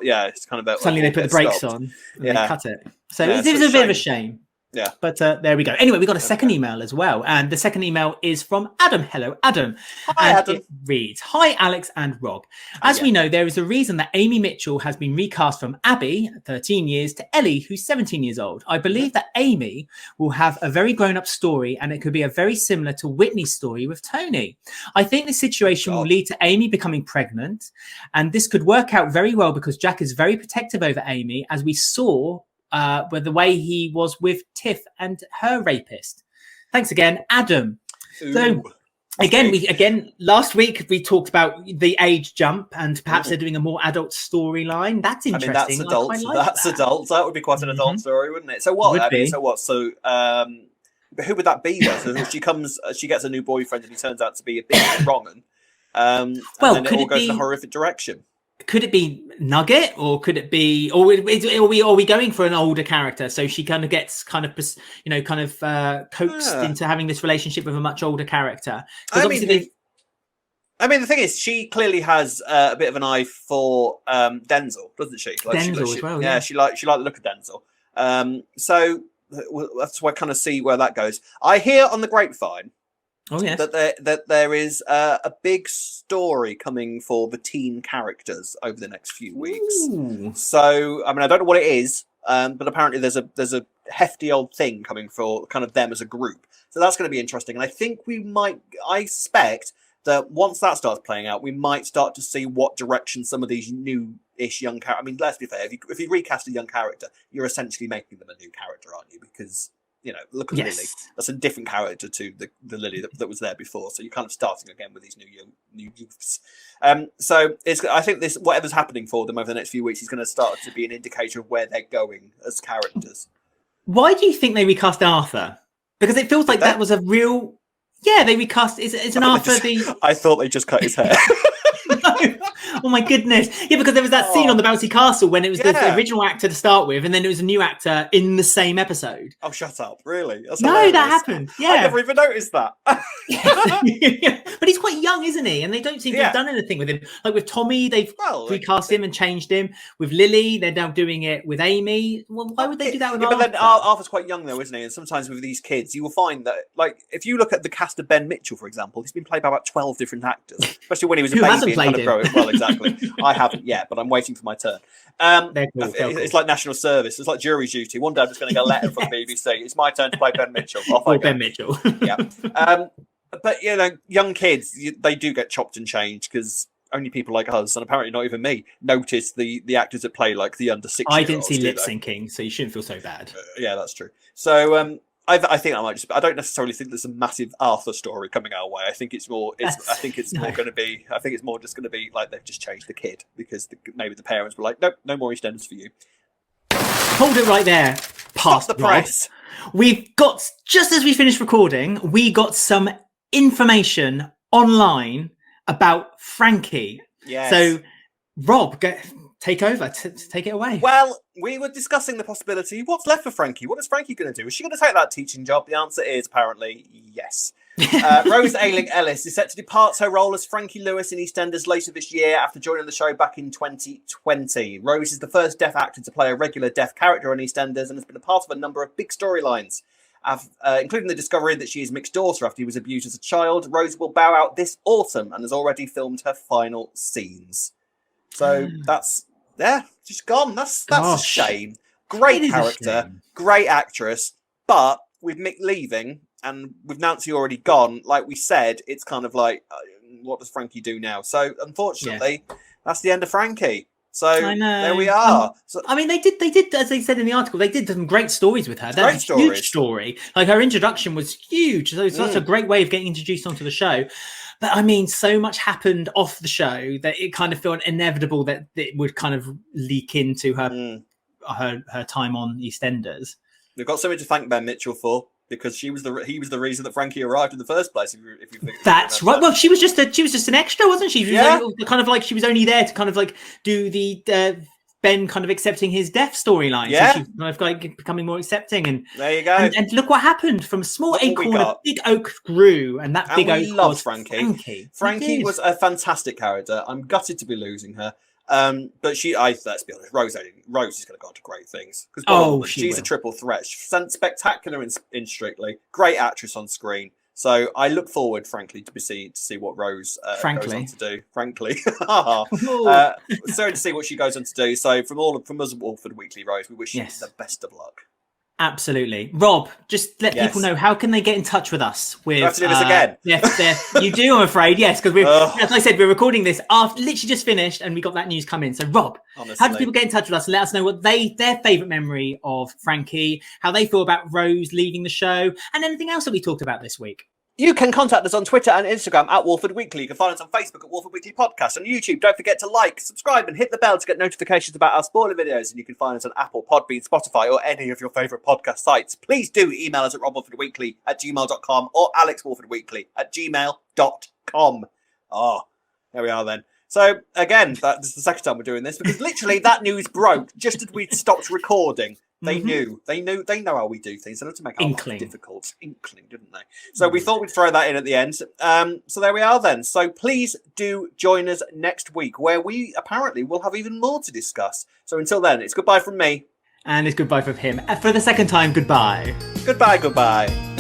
Speaker 2: It's kind of
Speaker 1: suddenly they put the brakes on and they cut it. So it was a bit of a shame.
Speaker 2: Yeah.
Speaker 1: But there we go. Anyway, we got a second email as well. And the second email is from Adam. Hello, Adam.
Speaker 2: Hi, Adam.
Speaker 1: It reads, "Hi, Alex and Rob. As we know, there is a reason that Amy Mitchell has been recast from Abby, 13 years, to Ellie, who's 17 years old. I believe that Amy will have a very grown-up story, and it could be a very similar to Whitney's story with Tony. I think this situation will lead to Amy becoming pregnant, and this could work out very well because Jack is very protective over Amy, as we saw with the way he was with Tiff and her rapist." Thanks again, Adam.
Speaker 2: Ooh.
Speaker 1: So again, last week we talked about the age jump and perhaps they're doing a more adult storyline. That's interesting.
Speaker 2: I mean, that's adult. That's adult. That would be quite an adult story, wouldn't it? So what? But who would that be though? So she gets a new boyfriend and he turns out to be a bit wrong, and then it all goes in a horrific direction.
Speaker 1: Could it be Nugget, or could it be, or are we going for an older character? So she kind of gets coaxed into having this relationship with a much older character.
Speaker 2: I mean, the thing is, she clearly has a bit of an eye for Denzel, doesn't she?
Speaker 1: Denzel as well.
Speaker 2: Yeah, she liked the look of Denzel. So that's why I kind of see where that goes. I hear on the grapevine.
Speaker 1: Oh yes.
Speaker 2: That there is a big story coming for the teen characters over the next few weeks.
Speaker 1: Ooh.
Speaker 2: So I mean, I don't know what it is, but apparently there's a hefty old thing coming for kind of them as a group. So that's going to be interesting. And I think I suspect that once that starts playing out, we might start to see what direction some of these new-ish young characters. I mean, let's be fair. If you recast a young character, you're essentially making them a new character, aren't you? Because look at Lily. That's a different character to the Lily that was there before. So you're kind of starting again with these new youths. So I think this, whatever's happening for them over the next few weeks, is going to start to be an indicator of where they're going as characters.
Speaker 1: Why do you think they recast Arthur? Because it feels like that was a real. Yeah, they recast. Is an Arthur the?
Speaker 2: I thought they just cut his hair.
Speaker 1: Oh my goodness. Yeah, because there was that scene on the bouncy castle when it was the original actor to start with, and then it was a new actor in the same episode.
Speaker 2: Oh, shut up. Really? That's
Speaker 1: no,
Speaker 2: hilarious.
Speaker 1: that happened. Yeah.
Speaker 2: I never even noticed that.
Speaker 1: But he's quite young, isn't he? And they don't seem to have done anything with him. Like with Tommy, they've recast him and changed him. With Lily, they're now doing it with Amy. Well, why would they do that with Arthur?
Speaker 2: But then Arthur's quite young though, isn't he? And sometimes with these kids, you will find that, like, if you look at the cast of Ben Mitchell, for example, he's been played by about 12 different actors, especially when he was a baby and kind of grow it. Well, exactly. I haven't yet, but I'm waiting for my turn. It's like national service. It's like jury duty. One day I'm just going to get a letter from the BBC. It's my turn to play Ben Mitchell. Off I go.
Speaker 1: Ben Mitchell.
Speaker 2: Yeah. But, you know, young kids, they do get chopped and changed because only people like us, and apparently not even me, notice the actors that play like the under 6.
Speaker 1: I didn't see lip syncing, so you shouldn't feel so bad.
Speaker 2: Yeah, that's true. So I think I might just. I don't necessarily think there's a massive Arthur story coming our way. I think it's more. I think it's more going to be. I think it's more just going to be like they've just changed the kid because maybe the parents were like, nope, no more EastEnders for you.
Speaker 1: Hold it right there. Past
Speaker 2: the price.
Speaker 1: We've got, just as we finished recording, we got some information online about Frankie.
Speaker 2: Yes.
Speaker 1: So, Rob, take over. Take it away.
Speaker 2: Well, we were discussing the possibility. What's left for Frankie? What is Frankie going to do? Is she going to take that teaching job? The answer is apparently yes. Rose Ayling-Ellis is set to depart her role as Frankie Lewis in EastEnders later this year after joining the show back in 2020. Rose is the first deaf actor to play a regular deaf character on EastEnders and has been a part of a number of big storylines, including the discovery that she is Mick's daughter after he was abused as a child. Rose will bow out this autumn and has already filmed her final scenes. So that's, she's gone. That's a shame. Great character, great actress, but with Mick leaving and with Nancy already gone, like we said, it's kind of like, what does Frankie do now? So unfortunately, that's the end of Frankie. So there we are.
Speaker 1: I mean, they did, as they said in the article, they did some great stories with her. That's a huge story. Like her introduction was huge. So it's such a great way of getting introduced onto the show. But I mean, so much happened off the show that it kind of felt inevitable that it would kind of leak into her time on EastEnders.
Speaker 2: We've got something to thank Ben Mitchell for, because he was the reason that Frankie arrived in the first place. If you think
Speaker 1: that's right. Well, she was just an extra, wasn't she? She was kind of like she was only there to kind of like do the Ben kind of accepting his death storyline.
Speaker 2: Yeah,
Speaker 1: so she's kind of like becoming more accepting. And
Speaker 2: there you go.
Speaker 1: And look what happened from a small acorn, a big oak grew, and that big oak
Speaker 2: loved
Speaker 1: was
Speaker 2: Frankie. Frankie was a fantastic character. I'm gutted to be losing her. But let's be honest, Rose is going to go on to great things because she's a triple threat. She's spectacular in Strictly, great actress on screen. So I look forward, frankly, to see what Rose goes on to do. Frankly, sorry to see what she goes on to do. So from us at Walford Weekly, Rose, we wish you the best of luck.
Speaker 1: Absolutely. Rob, just let people know, how can they get in touch with us?
Speaker 2: Do I have to do this again?
Speaker 1: Yes, you do, I'm afraid. Yes, because as I said, we're recording this after literally just finished and we got that news come in. So Rob, how do people get in touch with us and let us know what their favourite memory of Frankie, how they feel about Rose leaving the show, and anything else that we talked about this week?
Speaker 2: You can contact us on Twitter and Instagram at Walford Weekly. You can find us on Facebook at Walford Weekly Podcast. On YouTube, don't forget to like, subscribe and hit the bell to get notifications about our spoiler videos. And you can find us on Apple, Podbean, Spotify or any of your favourite podcast sites. Please do email us at robwalfordweekly@gmail.com or alexwalfordweekly@gmail.com. Oh, there we are then. So again, this is the second time we're doing this because literally that news broke just as we'd stopped recording. They know how we do things. They love to make our life difficult. Inkling, didn't they? So we thought we'd throw that in at the end. So there we are then. So please do join us next week where we apparently will have even more to discuss. So until then, it's goodbye from me.
Speaker 1: And it's goodbye from him. For the second time, goodbye.
Speaker 2: Goodbye.